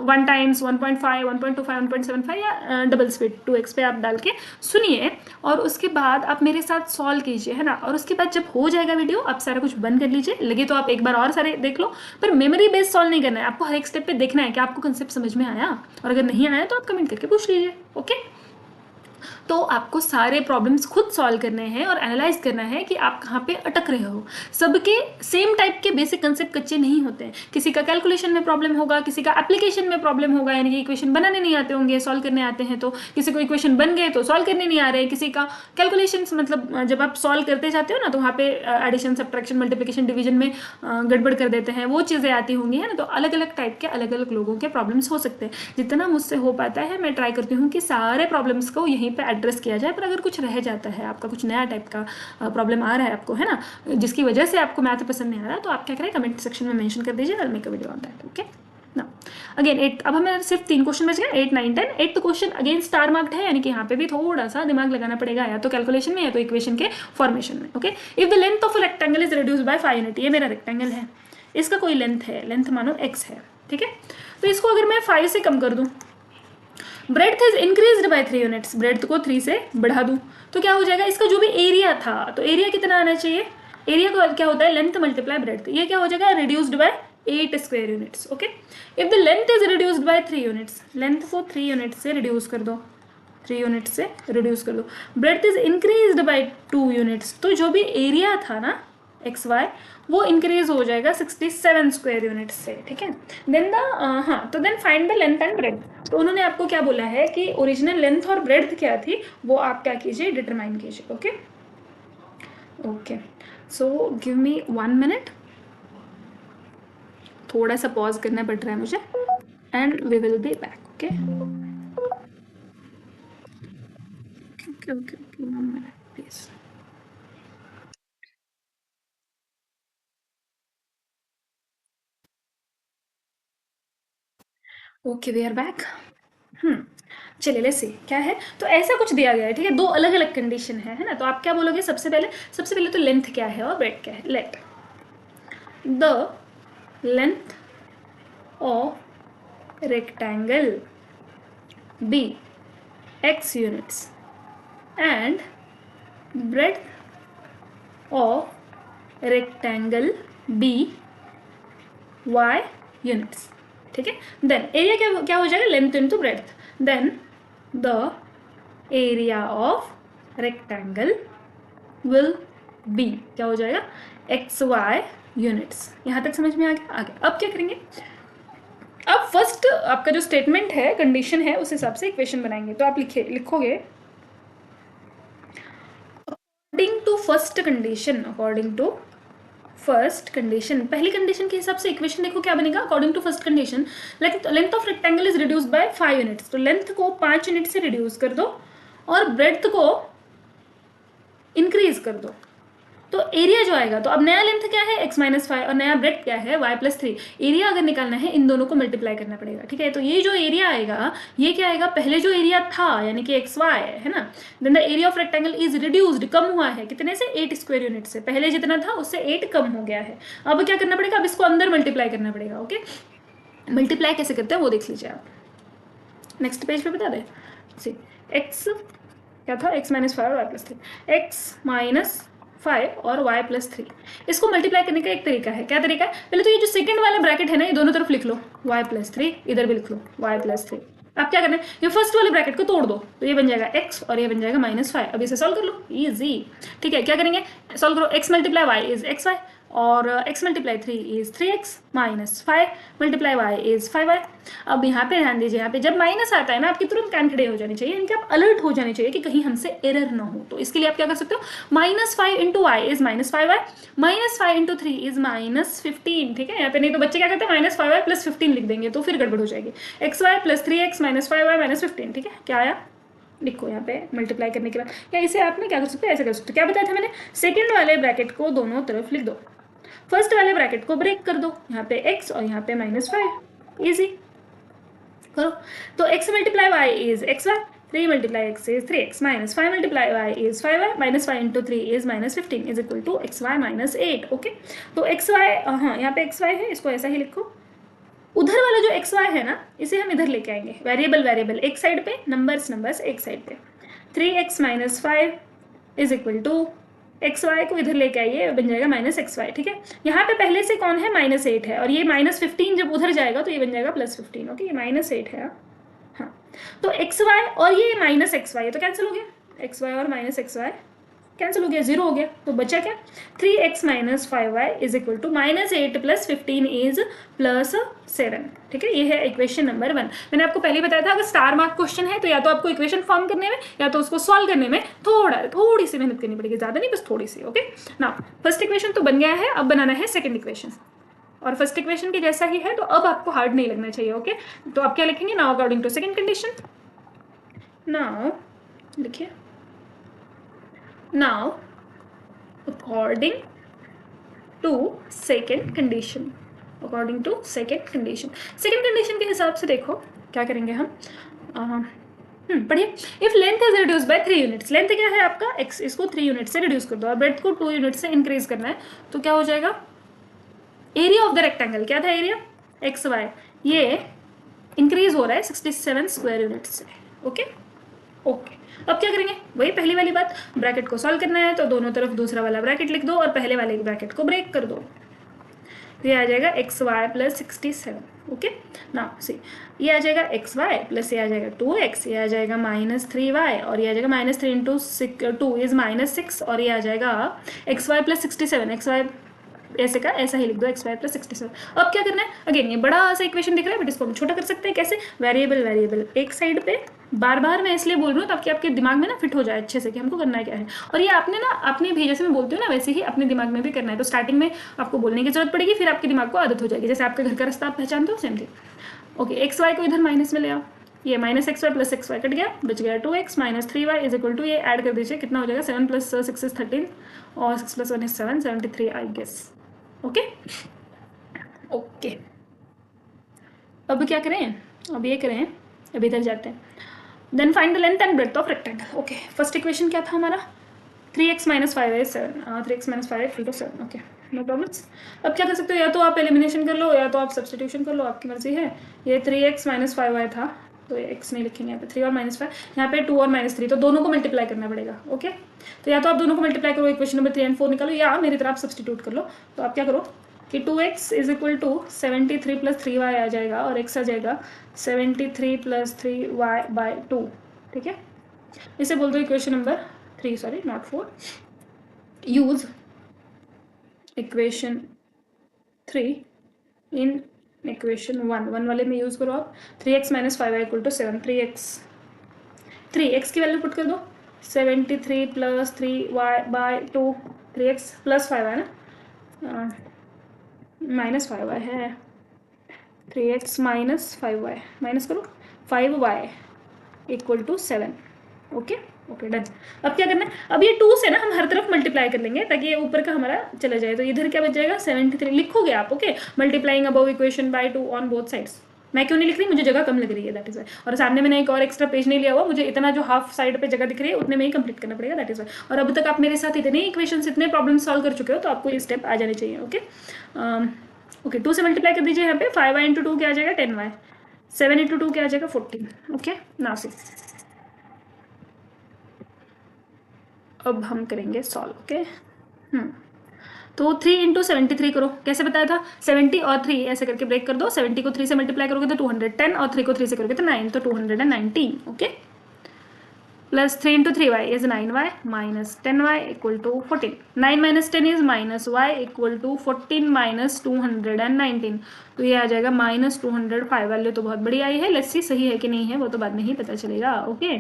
1 टाइम्स 1.5 1.25 1.75 या डबल स्पीड 2x पे आप डाल के सुनिए, और उसके बाद आप मेरे साथ सॉल्व कीजिए, है ना। और उसके बाद जब हो जाएगा वीडियो आप सारा कुछ बंद कर लीजिए, लगे तो आप एक बार और सारे देख लो, पर मेमोरी बेस्ड सॉल्व नहीं करना है आपको। हर एक स्टेप पे देखना है कि आपको कंसेप्ट समझ में आया, और अगर नहीं आया तो आप कमेंट करके पूछ लीजिए। ओके, तो आपको सारे प्रॉब्लम्स खुद सॉल्व करने हैं और एनालाइज करना है कि आप कहाँ पे अटक रहे हो। सबके सेम टाइप के बेसिक कंसेप्ट कच्चे नहीं होते हैं, किसी का कैलकुलेशन में प्रॉब्लम होगा, किसी का एप्लीकेशन में प्रॉब्लम होगा, यानी कि इक्वेशन बनाने नहीं आते होंगे, सॉल्व करने आते हैं, तो किसी को इक्वेशन बन गए तो सॉल्व करने नहीं आ रहे, किसी का कैलकुलेशन मतलब जब आप सॉल्व करते जाते हो ना तो वहाँ पे एडिशन सब्ट्रैक्शन मल्टीप्लिकेशन डिवीजन में गड़बड़ कर देते हैं, वो चीज़ें आती होंगी, है ना। तो अलग अलग टाइप के अलग अलग लोगों के प्रॉब्लम्स हो सकते हैं। जितना मुझसे हो पाता है मैं ट्राई करती हूँ कि सारे प्रॉब्लम्स को यहीं पर एड्रेस किया जाए, पर अगर कुछ रह जाता है, आपका कुछ नया टाइप का प्रॉब्लम आ रहा है आपको, है ना, जिसकी वजह से आपको मैथ पसंद नहीं आ रहा, तो आप क्या करें, कमेंट सेक्शन में मेंशन कर दीजिए, I will make a video on that. Okay ना, अगेन 8, अब हमें सिर्फ 3 क्वेश्चन बच गए, 8, 9, 10। 8th question again star marked है, यानी कि यहाँ पे भी थोड़ा सा दिमाग लगाना पड़ेगा, या तो कैलकुलेशन में या तो इक्वेशन के फॉर्मेशन में। Okay, if the length of a rectangle is reduced by 5 unit, ये मेरा रेक्टेंगल है, इसका कोई लेंथ है, लेंथ मानो x है, ठीक है, तो इसको अगर मैं 5 से कम कर दूं, breadth is increased by 3 units, breadth को 3 से बढ़ा दूं, तो क्या हो जाएगा, इसका जो भी एरिया था, तो एरिया कितना आना चाहिए, एरिया को क्या होता है, लेंथ मल्टीप्लाई ब्रेड्थ, ये क्या हो जाएगा, reduced by 8 square units. Okay, if the length is reduced bye 3 units, length को 3 यूनिट से रिड्यूस कर दो, 3 यूनिट से रिड्यूस कर दो, breadth is increased by 2 units, तो जो भी एरिया था ना एक्स वाई, वो इंक्रीज हो जाएगा 67 स्क्वायर यूनिट से, ठीक है। देन द हाँ, तो then find the length and breadth, तो उन्होंने आपको क्या बोला है कि ओरिजिनल लेंथ और ब्रेड्थ क्या थी, वो आप क्या कीजिए, डिटरमाइन कीजिए। Okay okay, so give me 1 minute, थोड़ा सा पॉज करना पड़ रहा है मुझे, and we will be back. Okay okay okay, 1 minute please. Okay, we are back. चलिए लेट्स सी क्या है, तो ऐसा कुछ दिया गया है, ठीक है, 2 अलग अलग कंडीशन है ना, तो आप क्या बोलोगे, सबसे पहले तो लेंथ क्या है और ब्रेड्थ क्या है, let the length of rectangle be x units and breadth of rectangle be y units, ठीक है। देन एरिया क्या हो जाएगा, length into breadth, then the area of rectangle will be, क्या हो जाएगा, एक्स वाई यूनिट्स। यहां तक समझ में आ गया, आगे अब क्या करेंगे, अब फर्स्ट आपका जो स्टेटमेंट है, कंडीशन है, उस हिसाब से इक्वेशन बनाएंगे, तो आप लिखोगे according to first condition, according to first condition, पहली कंडीशन के हिसाब से इक्वेशन देखो क्या बनेगा, according to first condition length of rectangle is reduced by 5 units, तो लेंथ को 5 यूनिट से रिड्यूस कर दो और ब्रेड्थ को इंक्रीज कर दो, तो एरिया जो आएगा, तो अब नया लेंथ क्या है, x - 5 और नया ब्रेड्थ क्या है, y + 3, एरिया अगर निकालना है इन दोनों को मल्टीप्लाई करना पड़ेगा, ठीक है। तो ये जो एरिया आएगा, ये क्या आएगा, पहले जो एरिया था यानी कि एक्स वाई है ना, then the area of rectangle is reduced, कम हुआ है कितने से, 8 स्क्वायर यूनिट से, पहले जितना था उससे 8 कम हो गया है। अब क्या करना पड़ेगा, अब इसको अंदर मल्टीप्लाई करना पड़ेगा। ओके, मल्टीप्लाई कैसे करते हैं वो देख लीजिए आप, नेक्स्ट पेज पे बता दें, एक्स क्या था, x - 5 और y + 3, x - 5 और y + 3, इसको मल्टीप्लाई करने का एक तरीका है, क्या तरीका है, पहले तो ये जो सेकंड वाला ब्रैकेट है ना, ये दोनों तरफ लिख लो, y + 3, इधर भी लिख लो y + 3। अब क्या करना है, ये फर्स्ट वाले ब्रैकेट को तोड़ दो, तो ये बन जाएगा x और ये बन जाएगा -5। अब इसे सॉल्व कर लो, इजी, ठीक है। क्या करेंगे, सॉल्व करो, x × y इज xy और x × 3 is 3x -5 × y is 5y। अब यहाँ पे ध्यान दीजिए, यहाँ पे जब माइनस आता है ना, आपकी तुरंत कान खड़े हो जाने चाहिए, इनके आप अलर्ट हो जाने चाहिए कि कहीं हमसे एरर ना हो, तो इसके लिए आप क्या कर सकते हो, -5 × y इज -5y, -5 × 3 इज -15, ठीक है। यहाँ पे नहीं तो बच्चे क्या करते हैं, -5y + 15 लिख देंगे, तो फिर गड़बड़ हो जाएगी, xy + 3x -5y -15, ठीक है। क्या आया, लिखो यहाँ पे मल्टीप्लाई करने के बाद, या इसे आप ना क्या कर सकते हो, ऐसे कर सकते हो, क्या बताया था मैंने, सेकंड वाले ब्रैकेट को दोनों तरफ लिख दो, फर्स्ट वाले ब्रैकेट को ब्रेक कर दो, यहाँ पे x और यहाँ पे -5, इजी करो। तो x × y is xy, 3 × x is 3x, -5 × y is 5y, -5 × 3 is -15 is equal to xy -8। Okay, तो xy, हाँ यहाँ पे xy है, इसको ऐसा ही लिखो, उधर वाला जो xy है ना, इसे हम इधर लेके आएंगे, वेरिएबल एक साइड पे, नंबर्स एक साइड पे, 3x - 5 is equal to xy को इधर लेके आइए, बन जाएगा -xy, ठीक है। यहाँ पे पहले से कौन है, -8 है, और ये -15 जब उधर जाएगा तो ये बन जाएगा +15। ओके, ये -8 है, हाँ, तो xy और ये -xy, ये तो कैंसिल हो गया, xy और -xy कैंसिल हो गया, 0 हो गया, तो बचा क्या, 3x - 5y is equal to -8 + 15 is +7, ठीक है। ये है इक्वेशन नंबर 1। मैंने आपको पहले बताया था, अगर स्टार मार्क क्वेश्चन है तो या तो आपको इक्वेशन फॉर्म करने में या तो उसको सॉल्व करने में थोड़ी सी मेहनत करनी पड़ेगी, ज़्यादा नहीं, बस थोड़ी सी। ओके ना, फर्स्ट इक्वेशन तो बन गया है, अब बनाना है सेकेंड इक्वेशन, और फर्स्ट इक्वेशन के जैसा ही है, तो अब आपको हार्ड नहीं लगना चाहिए। ओके, तो आप क्या लिखेंगे, now according to second condition, now लिखिए। Now according to second condition, according to second condition, second condition के हिसाब से देखो क्या करेंगे हम, पढ़िए। If length is reduce by 3 units, length क्या है आपका x, इसको 3 यूनिट से रिड्यूस कर दो और ब्रेड्थ को 2 यूनिट से इंक्रीज करना है, तो क्या हो जाएगा, एरिया ऑफ द रेक्टेंगल क्या था, एरिया एक्स वाई, ये इंक्रीज हो रहा है 67 स्क्वायर यूनिट से। ओके ओके, अब क्या करेंगे, वही पहली वाली बात, ब्रैकेट को सॉल्व करना है तो दोनों तरफ दूसरा वाला ब्रैकेट लिख दो और पहले वाले ब्रैकेट को ब्रेक कर दो, ये आ जाएगा एक्स वाई प्लस 67। ओके ना सी, ये आ जाएगा एक्स वाई प्लस ये आ जाएगा 2x, ये आ जाएगा -3y और ये आ जाएगा -3 इंटू 2 इज -6 और ये आ जाएगा x y plus 67, x y ऐसे का ऐसा ही लिख दो, एक्स वाई प्लस 67। अब क्या करना है, अगेन ये बड़ा सा इक्वेशन दिख रहा है बट इसको हम छोटा कर सकते हैं, कैसे, वेरिएबल वेरिएबल एक साइड पे, बार बार मैं इसलिए बोल रही हूँ ताकि आपके दिमाग में ना फिट हो जाए अच्छे से कि हमको करना है क्या है, और ये आपने ना अपने भी जैसे मैं बोलती हूँ ना वैसे ही अपने दिमाग में भी करना है, तो स्टार्टिंग में आपको बोलने की जरूरत पड़ेगी, फिर आपके दिमाग को आदत हो जाएगी, जैसे आपके घर का रास्ता आप पहचानते हो same thing. Okay, x y को इधर माइनस में ले आओ, ये -xy plus x y cut गया, बच गया 2x -3y is equal to, ये ऐड कर दीजिए कितना हो जाएगा, 7 + 6 इज 13 और 6 + 1 is 7, 73 I guess. Okay okay, अब क्या करें, अब ये करें, अब इधर जाते हैं, then find the length and breadth of rectangle. Okay, first equation क्या था हमारा, 3x - 5y 7, 3x - 5y = 7। Okay no problems. अब क्या कर सकते हो, या तो आप एलिमिनेशन कर लो या तो आप सब्सटीट्यूशन कर लो, आपकी मर्जी है। ये 3x - 5y था तो ये x नहीं लिखेंगे यहाँ पे, 3 और -5, यहाँ पे 2 और -3, तो दोनों को मल्टीप्लाई करना पड़ेगा। ओके, तो या तो आप दोनों को मल्टीप्लाई करो, इक्वेशन नंबर 3 और 4 निकालो, या मेरी तरफ सब्सटीट्यूट कर लो। तो आप क्या करो कि 2x is equal to 73 + 3y आ जाएगा और x आ जाएगा 73 + 3y/2। ठीक है, इसे बोल दो equation number 3, sorry not 4। Use equation 3 in equation 1 वाले में यूज करो आप, 3x - 5y = 7, 3x की वैल्यू पुट कर दो, 73 + 3y/2, 3x + 5y ना, -5y है, 3x - 5y माइनस करो, 5y = 7। Okay okay done. अब क्या करना है, अब ये 2 से ना हम हर तरफ मल्टीप्लाई कर लेंगे ताकि ये ऊपर का हमारा चला जाए, तो इधर क्या बच जाएगा 73 लिखोगे आप। Okay, multiplying above equation by 2 on both sides. मैं क्यों नहीं लिख रही, मुझे जगह कम लग रही है, दैट इज वाई। और सामने मैंने एक और एक्स्ट्रा पेज नहीं लिया हुआ, मुझे इतना जो हाफ साइड पे जगह दिख रही है उतने में ही कंप्लीट करना पड़ेगा, दैट इज वाई। और अब तक आप मेरे साथ इतने इक्वेशंस, इतने प्रॉब्लम सॉल्व कर चुके हो, तो आपको ये स्टेप आ जाने चाहिए। ओके ओके, 2 से मल्टीप्लाई कर दीजिए, यहाँ पे 5y × 2 क्या आ जाएगा 10y, 7 × 2 क्या आ जाएगा 14। ओके नाउ सी, अब हम करेंगे सॉल्व। ओके तो 3 × 73 करो, कैसे बताया था, 70 और 3 ऐसे करके ब्रेक कर दो, 70 को 3 से मल्टीप्लाई करोगे तो 210 और 3 को 3 से करोगे तो 9, तो 219। Okay, plus 3 × 3y is 9y minus 10y = 14, 9 - 10 is -y = 14 - 219, तो ये आ जाएगा -205। वैल्यू तो बहुत बड़ी आई है, लेट्स सी सही है कि नहीं है, वो तो बाद में ही पता चलेगा। ओके,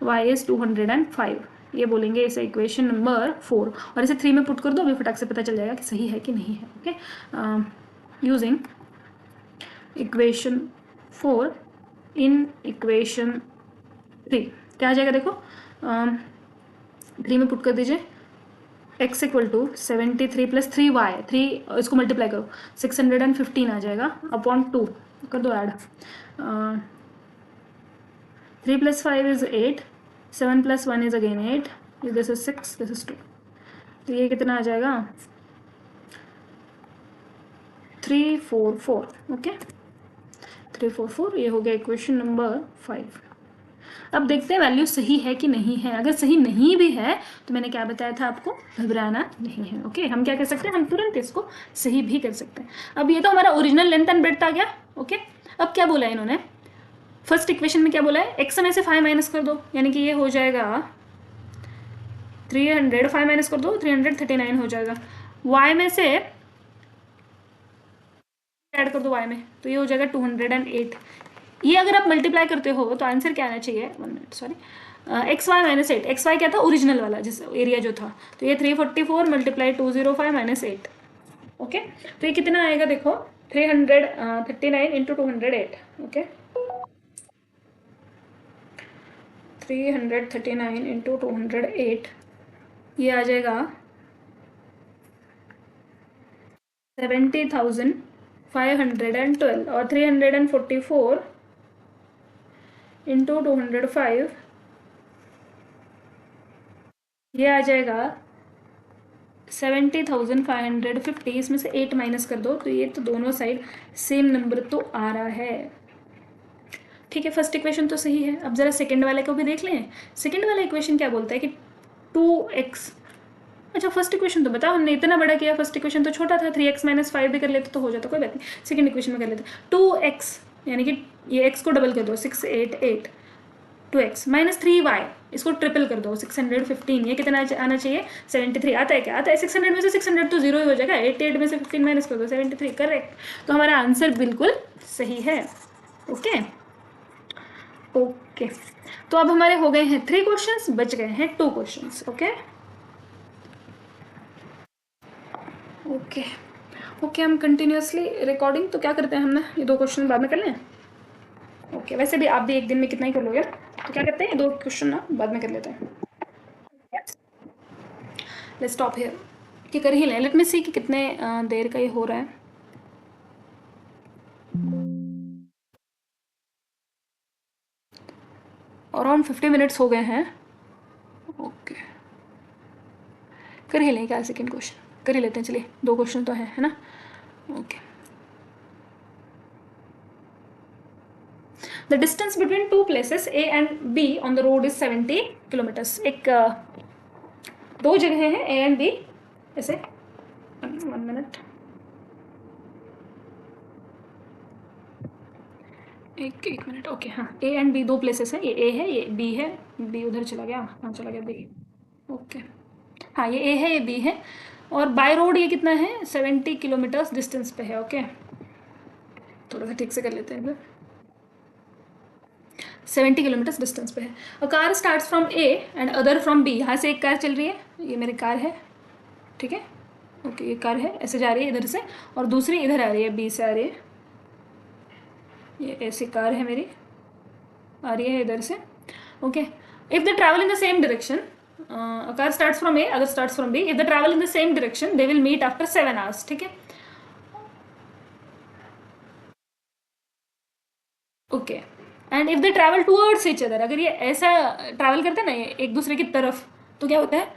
y इज 205, ये बोलेंगे इसे इक्वेशन नंबर 4, और इसे 3 में पुट कर दो, अभी फटाक से पता चल जाएगा कि सही है कि नहीं है। Okay, using equation 4 in equation 3 क्या आ जाएगा, देखो 3 में पुट कर दीजिए, x = 73 + 3y, 3 इसको मल्टीप्लाई करो 615 आ जाएगा अपॉन 2 कर दो add, 3 + 5 is 8, 7 + 1 is again 8, this is 6, this is 2, तो ये कितना आ जाएगा 344। ओके 344, ये हो गया इक्वेशन नंबर 5। अब देखते हैं वैल्यू सही है कि नहीं है, अगर सही नहीं भी है तो मैंने क्या बताया था आपको, घबराना नहीं है। ओके, हम क्या कर सकते हैं, हम तुरंत इसको सही भी कर सकते हैं। अब ये तो हमारा ओरिजिनल लेंथ एंड ब्रेड्थ आ गया। ओके, अब क्या बोला है इन्होंने, फर्स्ट इक्वेशन में क्या बोला है, x में से 5 माइनस कर दो, यानी कि ये हो जाएगा 300, 5 माइनस कर दो 339 हो जाएगा, y में से ऐड कर दो y में, तो ये हो जाएगा 208। ये अगर आप मल्टीप्लाई करते हो तो आंसर क्या आना चाहिए, 1 मिनट सॉरी, XY - 8, XY क्या था ओरिजिनल वाला जिस एरिया जो था, तो ये 344 × 205 - 8। ओके, तो ये कितना आएगा देखो, 339 × 208। ओके, 339 इंटू 208, ये आ जाएगा 70,512, और 344 इंटू 205, ये आ जाएगा 70,550। इसमें से 8 माइनस कर दो, तो ये तो दोनों साइड सेम नंबर तो आ रहा है। ठीक है, फर्स्ट इक्वेशन तो सही है। अब जरा सेकंड वाले को भी देख लें। सेकंड वाला इक्वेशन क्या बोलता है कि 2x, अच्छा फर्स्ट इक्वेशन तो बताओ, हमने इतना बड़ा किया, फर्स्ट इक्वेशन तो छोटा था, 3x माइनस 5 भी कर लेते तो हो जाता, कोई बात नहीं। सेकंड इक्वेशन में कर लेते 2x, यानी कि ये x को डबल कर दो, 688, 2x माइनस 3y, इसको ट्रिपल कर दो, 615, ये कितना आना चाहिए, 73। आता है क्या, आता है, 600 में से 600 तो जीरो ही हो जाएगा, 88 में से 15 माइनस कर दो, 73, करेक्ट। तो हमारा आंसर बिल्कुल सही है। ओके ओके, तो अब हमारे हो गए हैं 3 क्वेश्चंस, बच गए हैं 2 क्वेश्चंस। ओके ओके ओके, हम कंटिन्यूसली रिकॉर्डिंग तो क्या करते हैं, हमने ये 2 क्वेश्चन बाद में कर लें। ओके, वैसे भी आप भी एक दिन में कितना ही कर लोगे, तो क्या करते हैं, ये 2 क्वेश्चन ना बाद में कर लेते हैं। लेट्स स्टॉप हियर, कि कर ही लें। लेट मी सी कि कितने देर का ये हो रहा है। अराउंड 50 मिनट्स हो गए हैं। ओके, कर ही लें क्या, सेकेंड क्वेश्चन कर ही लेते हैं, चलिए 2 क्वेश्चन तो है ना। Okay, the distance between 2 places A and B on the road is 70 kilometres. एक 2 जगह हैं A एंड B, ऐसे 1 मिनट, एक मिनट। ओके हाँ, A एंड B 2 प्लेसेस हैं, ये A है, ये B है, B उधर चला गया, हाँ चला गया B। ओके हाँ, ये A है, ये B है, और बाय रोड ये कितना है, 70 किलोमीटर्स डिस्टेंस पे है। ओके, थोड़ा सा ठीक से कर लेते हैं, 70 किलोमीटर्स डिस्टेंस पे है। A car starts from A and other from B। यहाँ से एक कार चल रही है, ये मेरी कार है, ठीक है। ओके, ये कार है, ऐसे जा रही है इधर से, और दूसरी इधर आ रही है, B से आ रही है, ये ऐसी कार है मेरी, आ रही है इधर से। Okay, if the travel in the same direction, a car starts from A, other starts from B, if they travel in the same direction they will meet after 7 hours। ठीक है, okay, and if they travel towards each other, अगर ये ऐसा travel करते हैं ना, ये एक दूसरे की तरफ, तो क्या होता है,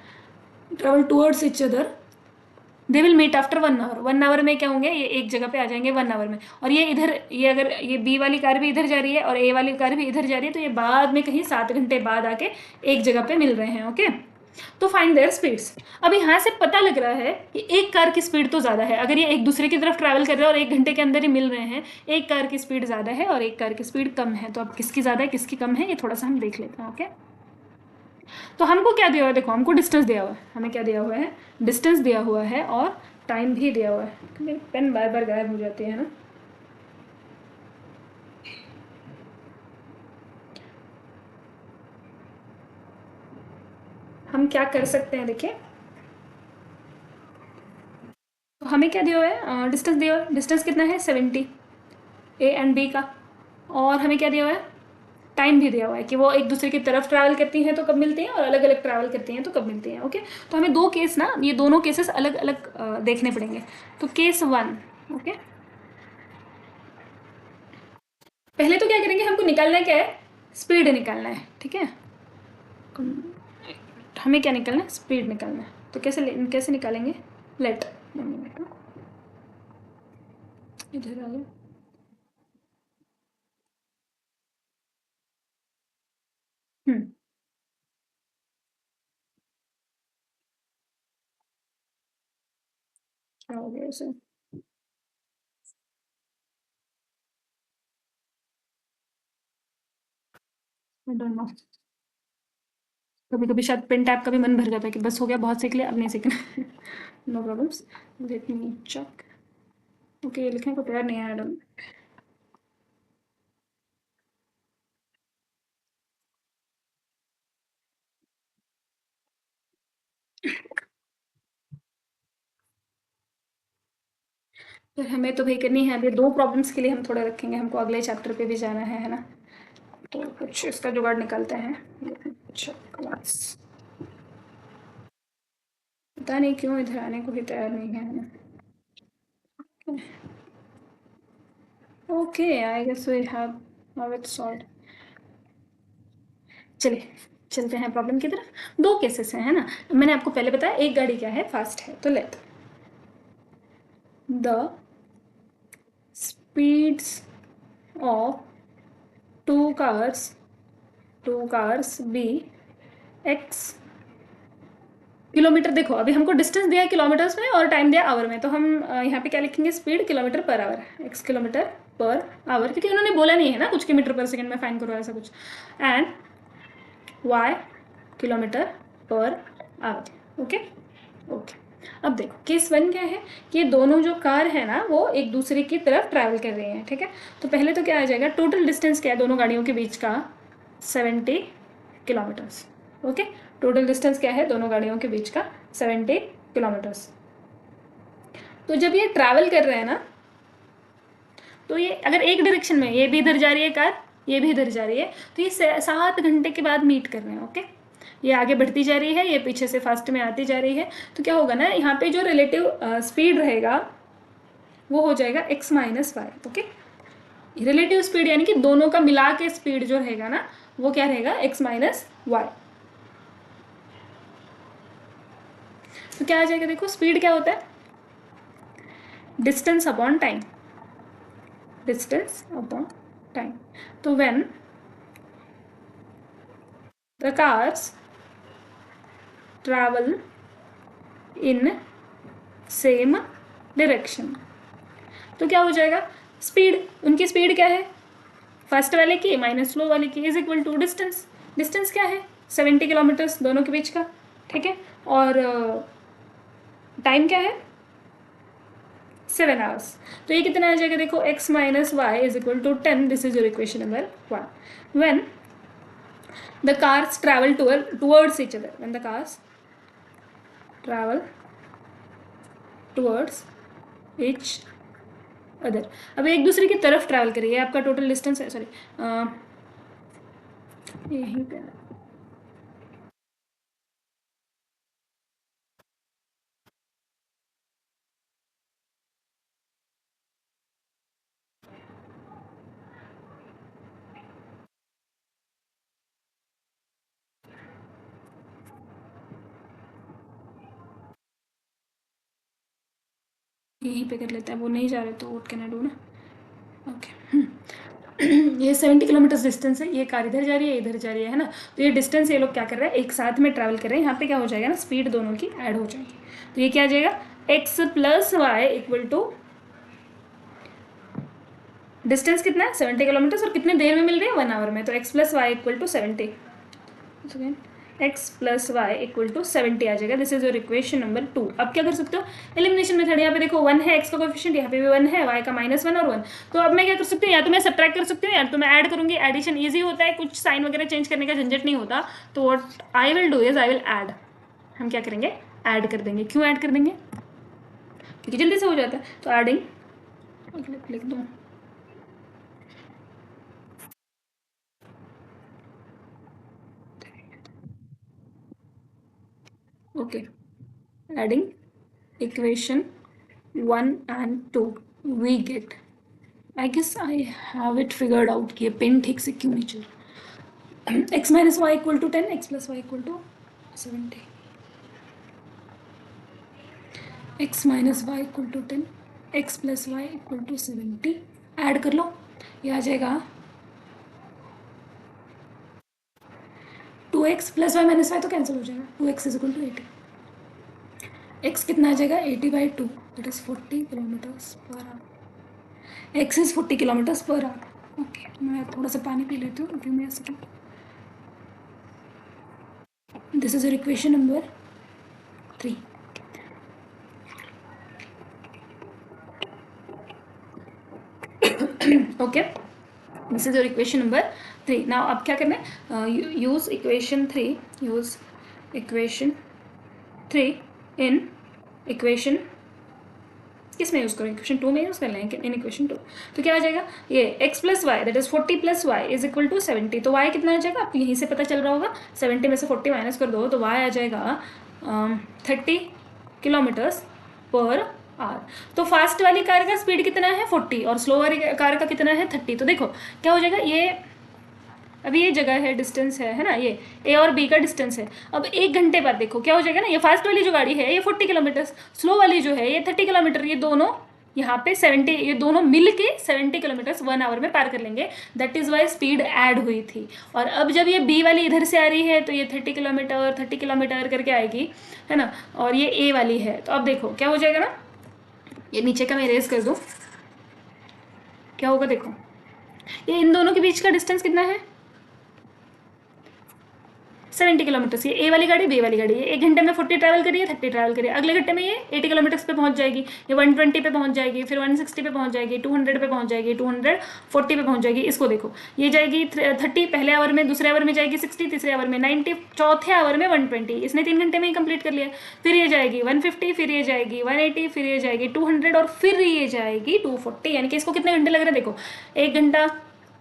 travel towards each other, they will meet after 1 hour. 1 hour में क्या होंगे, ये एक जगह पे आ जाएंगे 1 आवर में। और ये इधर, ये अगर ये बी वाली कार भी इधर जा रही है और ए वाली कार भी इधर जा रही है, तो ये बाद में कहीं 7 घंटे बाद आके एक जगह पे मिल रहे हैं। ओके, तो फाइंड देयर स्पीड्स। अब यहाँ से पता लग रहा है कि एक कार की स्पीड तो ज़्यादा है, अगर ये एक दूसरे की तरफ ट्रैवल कर रहे हैं और 1 घंटे के अंदर ही मिल रहे हैं, एक कार की स्पीड ज़्यादा है और एक कार की स्पीड कम है। तो अब किसकी ज़्यादा है किसकी कम है, ये थोड़ा सा हम देख लेते हैं। ओके, तो हमको क्या दिया हुआ है, देखो हमको डिस्टेंस दिया हुआ है, हमें क्या दिया हुआ है, डिस्टेंस दिया हुआ है और टाइम भी दिया हुआ है। मेरी पेन बार बार गायब हो जाती है ना। हम क्या कर सकते हैं, देखिए, तो हमें क्या दिया हुआ है, डिस्टेंस दिया हुआ है, डिस्टेंस कितना है, 70 A एंड B का, और हमें क्या दिया हुआ है, टाइम भी दिया हुआ है कि वो एक दूसरे की तरफ ट्रैवल करती हैं तो कब मिलती हैं, और अलग अलग ट्रैवल करती हैं तो कब मिलती हैं। ओके, तो हमें 2 केस ना, ये दोनों केसेस अलग अलग देखने पड़ेंगे। तो केस 1, ओके, पहले तो क्या करेंगे, हमको निकालना क्या है, स्पीड निकालना है। ठीक है, हमें क्या निकालना है, स्पीड निकालना है। तो कैसे निकालेंगे, लेट इधर आ गया, क्या हो गया इसे, आई डोंट नो, कभी कभी शायद पेन टैप का भी मन भर जाता है कि बस हो गया, बहुत सीख लिया, अब नहीं सीखना। No problems, let me check. Okay, ये लिखने को तैयार नहीं है मैडम। पर हमें तो भाई करनी है, अभी 2 प्रॉब्लम्स के लिए हम थोड़ा रखेंगे, हमको अगले चैप्टर पे भी जाना है ना। तो कुछ इसका जुगाड़ निकालते हैं। अच्छा क्लास, पता नहीं क्यों इधर आने को भी तैयार नहीं है। Okay, I guess we have it solved. चलिए चलते हैं प्रॉब्लम की तरफ। दो केसेस हैं, है ना। मैंने आपको पहले बताया एक गाड़ी क्या है, फास्ट है। तो let the speeds of two cars be x kilometre. देखो अभी हमको डिस्टेंस दिया है किलोमीटर्स में और टाइम दिया आवर में, तो हम यहाँ पे क्या लिखेंगे, speed kilometre per our, x kilometre per our, क्योंकि उन्होंने बोला नहीं है ना कुछ कि मीटर पर सेकंड में फाइन करो ऐसा कुछ। And y kilometre per hour. Okay okay. अब देखो केस 1 क्या है कि ये दोनों जो कार है ना वो एक दूसरे की तरफ ट्रैवल कर रही हैं, ठीक है। तो पहले तो क्या आ जाएगा, टोटल डिस्टेंस क्या है दोनों गाड़ियों के बीच का, 70 किलोमीटर्स। ओके, टोटल डिस्टेंस क्या है दोनों गाड़ियों के बीच का, 70 किलोमीटर्स। तो जब ये ट्रैवल कर रहे हैं ना, तो ये अगर एक डायरेक्शन में, ये भी इधर जा रही है कार, ये भी इधर जा रही है, तो ये 7 घंटे के बाद मीट कर रहे हैं। ओके, ये आगे बढ़ती जा रही है, ये पीछे से फास्ट में आती जा रही है। तो क्या होगा ना, यहाँ पे जो रिलेटिव स्पीड रहेगा वो हो जाएगा x minus y. Okay, relative speed यानी कि दोनों का मिला के स्पीड जो रहेगा ना वो क्या रहेगा, x माइनस वाई। तो क्या आ जाएगा, देखो स्पीड क्या होता है, distance upon time, distance upon time. तो when the cars travel in same direction, तो क्या हो जाएगा, स्पीड, उनकी स्पीड क्या है, फर्स्ट वाले की माइनस स्लो वाले की, is equal to distance. Distance क्या है, 70 किलोमीटर्स दोनों के बीच का, ठीक है। और टाइम क्या है, 7 आवर्स। तो ये कितना आ जाएगा, देखो x minus y is equal to 10। This is your equation number 1। When the cars travel towards each other, when the cars travel towards each other, अब एक दूसरे की तरफ ट्रैवल करिए, आपका टोटल डिस्टेंस है, सॉरी यहीं पे यहीं पे कर लेते हैं, वो नहीं जा रहे तो व्हाट कैन आई डू ना। ओके ये 70 किलोमीटर डिस्टेंस है, ये कार इधर जा रही है इधर जा रही है ना। तो ये डिस्टेंस ये लोग क्या कर रहे हैं, एक साथ में ट्रैवल कर रहे हैं। यहाँ पे क्या हो जाएगा ना, स्पीड दोनों की ऐड हो जाएगी। तो ये क्या आ जाएगा, x plus y equal to, distance कितना है 70 किलोमीटर और कितने देर में मिल रही है, 1 आवर में। तो x plus y equal to 70, x plus y equal to 70 आ जाएगा। This is your equation number 2। अब क्या कर सकते हो, एलिमिनेशन मेथड। यहाँ पे देखो 1 है, x का कोएफिशिएंट यहाँ पे भी 1 है, y का -1 और 1। तो अब मैं क्या कर सकती हूँ, या तो मैं सब्ट्रैक्ट कर सकती हूँ या तो मैं ऐड करूंगी। एडिशन ईजी होता है, कुछ साइन वगैरह चेंज करने का झंझट नहीं होता। तो what I will do is I will add, हम क्या करेंगे, ऐड कर देंगे। क्यों ऐड कर देंगे, क्योंकि जल्दी से हो जाता है। तो एडिंग, लिख दूँ, okay, adding equation 1 and 2 we get, I guess I have it figured out कि ये पेन ठीक से क्यों नहीं चल रहा। x minus y equal to 10, x plus y equal to 70, x minus y equal to 10, x plus y equal to 70। Add कर लो, ये आ जाएगा 2x plus y minus y तो कैंसिल हो जाएगा, 2x is equal to 80। x कितना आ जाएगा, 80/2, that is 40 kilometres per hour. x is 40 kilometres पर आवर। ओके, मैं थोड़ा सा पानी पी लेती हूँ, give me a second. This is your equation number 3। Okay, this is your equation number 3। Now अब क्या करना है, use equation 3, use equation 3 in equation किस में यूज़ करें, इक्वेशन 2 में यूज़ कर लें इन इक्वेशन 2। तो क्या आ जाएगा, ये x plus y that is 40 plus y is equal to 70। तो y कितना आ जाएगा, आपको यहीं से पता चल रहा होगा, 70 में से 40 माइनस कर दो तो y आ जाएगा 30 किलोमीटर्स पर आवर। तो फास्ट वाली कार का स्पीड कितना है 40 और स्लो वाली कार का कितना है 30। तो देखो क्या हो जाएगा, ये अभी ये जगह है, डिस्टेंस है ना, ये ए और बी का डिस्टेंस है। अब 1 घंटे बाद देखो क्या हो जाएगा ना, ये फास्ट वाली जो गाड़ी है ये 40 किलोमीटर, स्लो वाली जो है ये 30 किलोमीटर, ये दोनों यहाँ पे 70, ये दोनों मिल के 70 किलोमीटर 1 आवर में पार कर लेंगे। That is why speed add हुई थी। और अब जब ये बी वाली इधर से आ रही है तो ये 30 किलोमीटर करके आएगी, है ना, और ये ए वाली है। तो अब देखो क्या हो जाएगा ना, ये नीचे का मैं इरेज कर दूँ, क्या होगा देखो, ये इन दोनों के बीच का डिस्टेंस कितना है 70 किलोमीटर। ये ए वाली गाड़ी बी वाली गाड़ी, ये 1 घंटे में 40 ट्रैवल करिए, 30 ट्रैवल करिए, अगले घंटे में ये 80 किलोमीटर्स पे पहुंच जाएगी, ये 120 पे पहुंच जाएगी, फिर 160 पे पहुंच जाएगी, 200 पे पहुंच जाएगी, 240 पे पहुंच जाएगी। इसको देखो, ये जाएगी 30 पहले आवर में, दूसरे आवर में जाएगी 60, तीसरे आवर में 90, चौथे आवर में 120। इसने 3 घंटे में ही कंप्लीट कर लिया। फिर ये जाएगी 150, फिर ये जाएगी 180, फिर ये जाएगी 200 और फिर ये जाएगी 240। यानी कि इसको कितने घंटे लग रहे हैं देखो, 1 घंटा,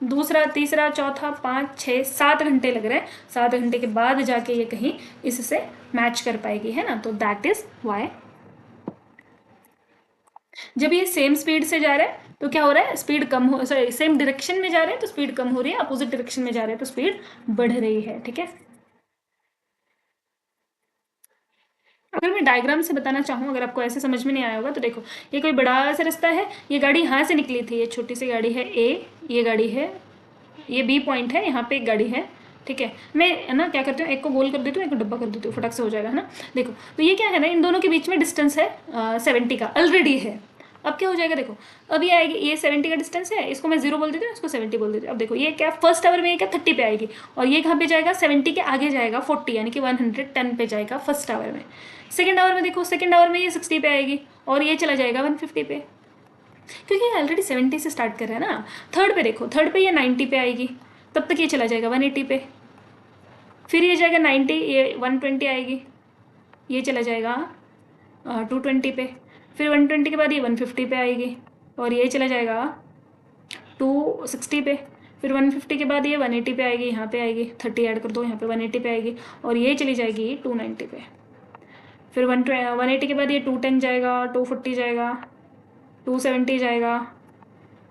दूसरा, तीसरा, चौथा, 5, 6, 7 घंटे लग रहे हैं। 7 घंटे के बाद जाके ये कहीं इससे मैच कर पाएगी, है ना। तो दैट इज वाई जब ये सेम स्पीड से जा रहा है तो क्या हो रहा है, स्पीड कम हो, सॉरी सेम डायरेक्शन में जा रहे हैं तो स्पीड कम हो रही है, अपोजिट डायरेक्शन में जा रहे हैं तो स्पीड बढ़ रही है। ठीक है, अगर मैं डायग्राम से बताना चाहूँ, अगर आपको ऐसे समझ में नहीं आया होगा तो देखो, ये कोई बड़ा सा रास्ता है, ये गाड़ी यहाँ से निकली थी, ये छोटी सी गाड़ी है ए, ये गाड़ी है, ये बी पॉइंट है, यहाँ पे एक गाड़ी है। ठीक है, मैं है ना क्या करती हूँ, एक को गोल कर देती हूँ, एक को डब्बा कर देती हूँ, फटक से हो जाएगा, है ना। देखो तो ये क्या है ना, इन दोनों के बीच में डिस्टेंस है 70 का ऑलरेडी है। अब क्या हो जाएगा देखो, अब ये आएगी, ये 70 का डिस्टेंस है, इसको मैं 0 बोल देती हूँ, इसको 70 बोल देती हूँ। अब देखो ये क्या, फर्स्ट आवर में ये क्या 30 पे आएगी, और ये कहाँ पे जाएगा 70 के आगे जाएगा 40, यानी कि 110 पे जाएगा फर्स्ट आवर में। सेकेंड आवर में देखो, सेकेंड आवर में ये 60 पे आएगी और ये चला जाएगा 150 पे, क्योंकि ये ऑलरेडी 70 से स्टार्ट कर रहा है ना। थर्ड पे देखो, थर्ड पे ये 90 पे आएगी, तब तक ये चला जाएगा 180 पे, फिर ये जाएगा 90, ये 120 आएगी, ये चला जाएगा 220 पे, फिर 120 के बाद ये 150 पे आएगी और ये चला जाएगा 260 पे, फिर 150 के बाद ये 180 पे आएगी, यहाँ पे आएगी 30 ऐड कर दो, यहाँ पे 180 पे आएगी और ये चली जाएगी 290 पे, फिर 180 के बाद ये 210 जाएगा, 240 जाएगा, 270 जाएगा,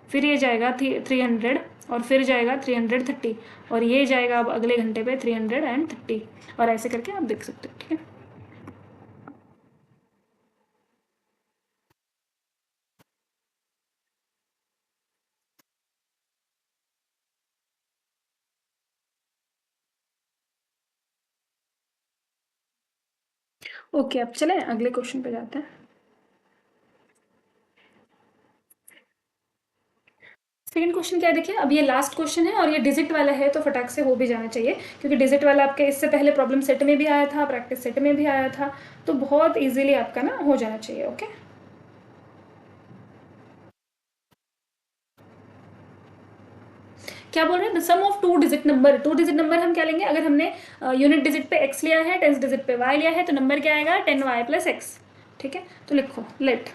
फिर ये जाएगा 300 और फिर जाएगा 330 और ये जाएगा अब अगले घंटे पे 330 और ऐसे करके आप देख सकते हो। ठीक है, ओके अब चले अगले क्वेश्चन पे जाते हैं। सेकंड क्वेश्चन क्या है देखिए, अब ये लास्ट क्वेश्चन है और ये डिजिट वाला है तो फटाक से हो भी जाना चाहिए, क्योंकि डिजिट वाला आपके इससे पहले प्रॉब्लम सेट में भी आया था, प्रैक्टिस सेट में भी आया था, तो बहुत इजीली आपका ना हो जाना चाहिए। ओके, क्या बोल रहे हैं, the sum of 2 digit number. 2 digit number हम क्या लेंगे, अगर हमने यूनिट डिजिट पे x लिया है, 10 डिजिट पे y लिया है, तो नंबर क्या आएगा 10y प्लस x। ठीक है, तो लिखो लेट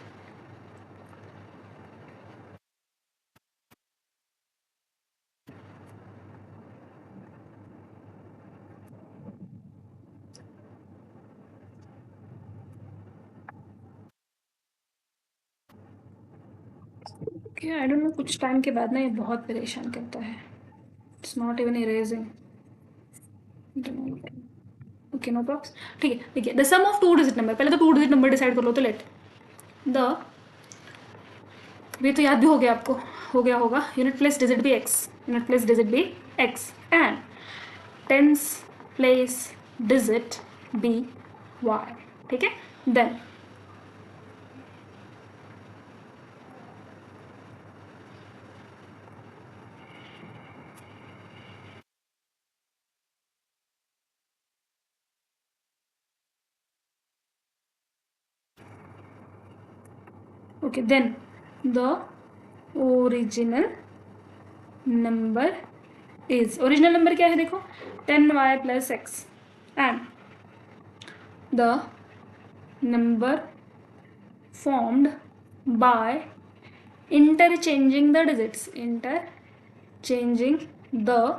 आई डोंट नो, कुछ टाइम के बाद ना ये बहुत परेशान करता है, it's not even erasing. Okay no problem. ठीक है, देखिए the sum of 2 digit number, पहले तो 2 डिजिट नंबर डिसाइड कर लो। तो लेट द, ये तो याद भी हो गया आपको, हो गया होगा, यूनिट प्लेस डिजिट भी x, यूनिट प्लेस डिजिट भी x and tens place digit B y। ठीक है, then okay, then the original number is, original number क्या है देखो 10y plus x and the number formed by interchanging the digits. Interchanging the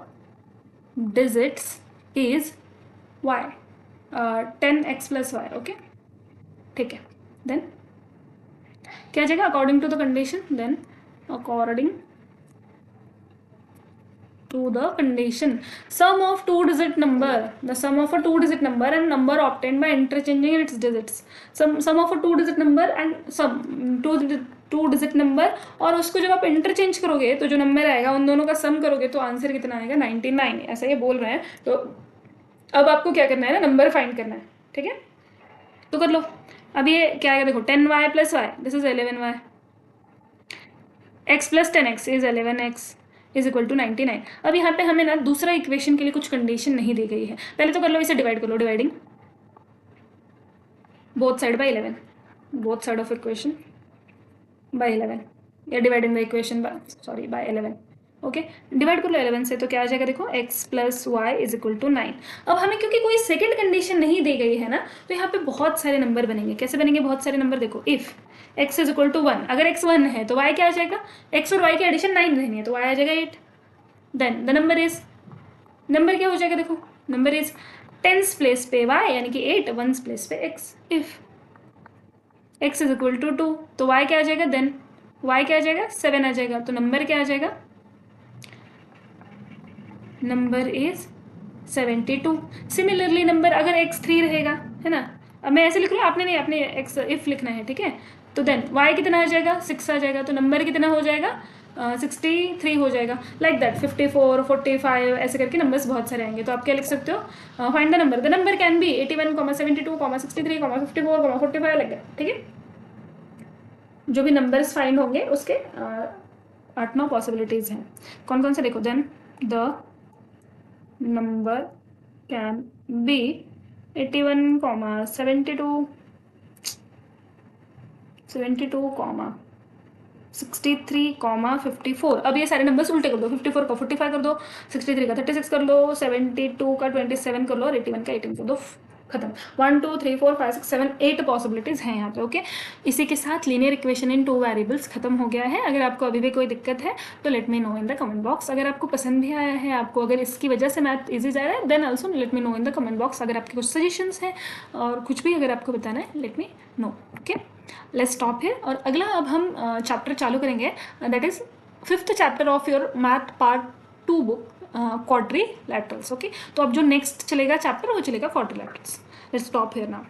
digits is y, 10x plus y. Okay ठीक है, then क्या जाएगा according to the condition, then according to the condition, sum of two digit number, the sum of a two digit number and number obtained by interchanging its digits, sum of a two digit number and sum two digit number, और उसको जब आप interchange करोगे तो जो number आएगा उन दोनों का सम करोगे तो आंसर कितना आएगा 99, ऐसा ये बोल रहे हैं। तो अब आपको क्या करना है ना, नंबर फाइंड करना है, ठीक है, तो कर लो। अब ये क्या आएगा देखो, 10y plus y, this is 11y, x plus 10x is 11x is equal to 99। अब यहाँ पे हमें ना दूसरा इक्वेशन के लिए कुछ कंडीशन नहीं दी गई है, पहले तो कर लो इसे डिवाइड कर लो, dividing both side by 11, both side of equation by 11, या dividing the equation by 11, okay divide कर लो 11 से, तो क्या आ जाएगा देखो, x plus y is equal to 9। अब हमें क्योंकि कोई सेकंड कंडीशन नहीं दी गई है ना, तो यहाँ पे बहुत सारे नंबर बनेंगे। कैसे बनेंगे बहुत सारे नंबर, देखो if x is equal to 1, अगर x 1 है तो y क्या आ जाएगा, x और y की एडिशन 9 रहनी है तो y आ जाएगा 8, then the number is, number क्या हो जाएगा देखो, नंबर इज टेंस प्लेस पे y यानी कि 8, वंस प्लेस पे x। If x is equal to 2 तो y क्या आ जाएगा, देन y क्या आ जाएगा 7 आ जाएगा, तो नंबर क्या आ जाएगा, नंबर इज 72। सिमिलरली नंबर अगर x 3 रहेगा, है ना, अब मैं ऐसे लिख रहा हूँ, आपने नहीं, आपने x इफ लिखना है, ठीक है, तो देन y कितना आ जाएगा 6 आ जाएगा, तो नंबर कितना हो जाएगा 63 हो जाएगा, लाइक दैट 54, 45 ऐसे करके नंबर्स बहुत सारे आएंगे। तो आप क्या लिख सकते हो, find the number can be 81, 72, 63, 54, 45 like that, ठीक है। जो भी नंबर्स फाइंड होंगे उसके 8-9 पॉसिबिलिटीज हैं, कौन कौन से देखो, then the number can be 81, 72, 63, 54। अब ये सारे नंबर्स उल्टे कर दो, 54 का 45 कर दो, 63 का 36 कर लो, 72 का 27 कर लो और 81 का 18 कर दो, खत्म। 1 2 3 4 5 6 7 8 पॉसिबिलिटीज हैं यहाँ पे, ओके। इसी के साथ लीनियर इक्वेशन इन 2 वेरिएबल्स खत्म हो गया है। अगर आपको अभी भी कोई दिक्कत है तो late me know in the comment box. अगर आपको पसंद भी आया है, आपको अगर इसकी वजह से मैथ ईजी जा रहा है, then also let me know in the comment box. अगर आपके कुछ सजेशंस हैं और कुछ भी अगर आपको बताना है, let me know, okay. Let's stop here, और अगला अब हम चैप्टर चालू करेंगे, that is 5th chapter of your math part 2 book, quadrilaterals, okay. तो अब जो नेक्स्ट चलेगा चैप्टर वो चलेगा quadrilaterals. Let's stop here now.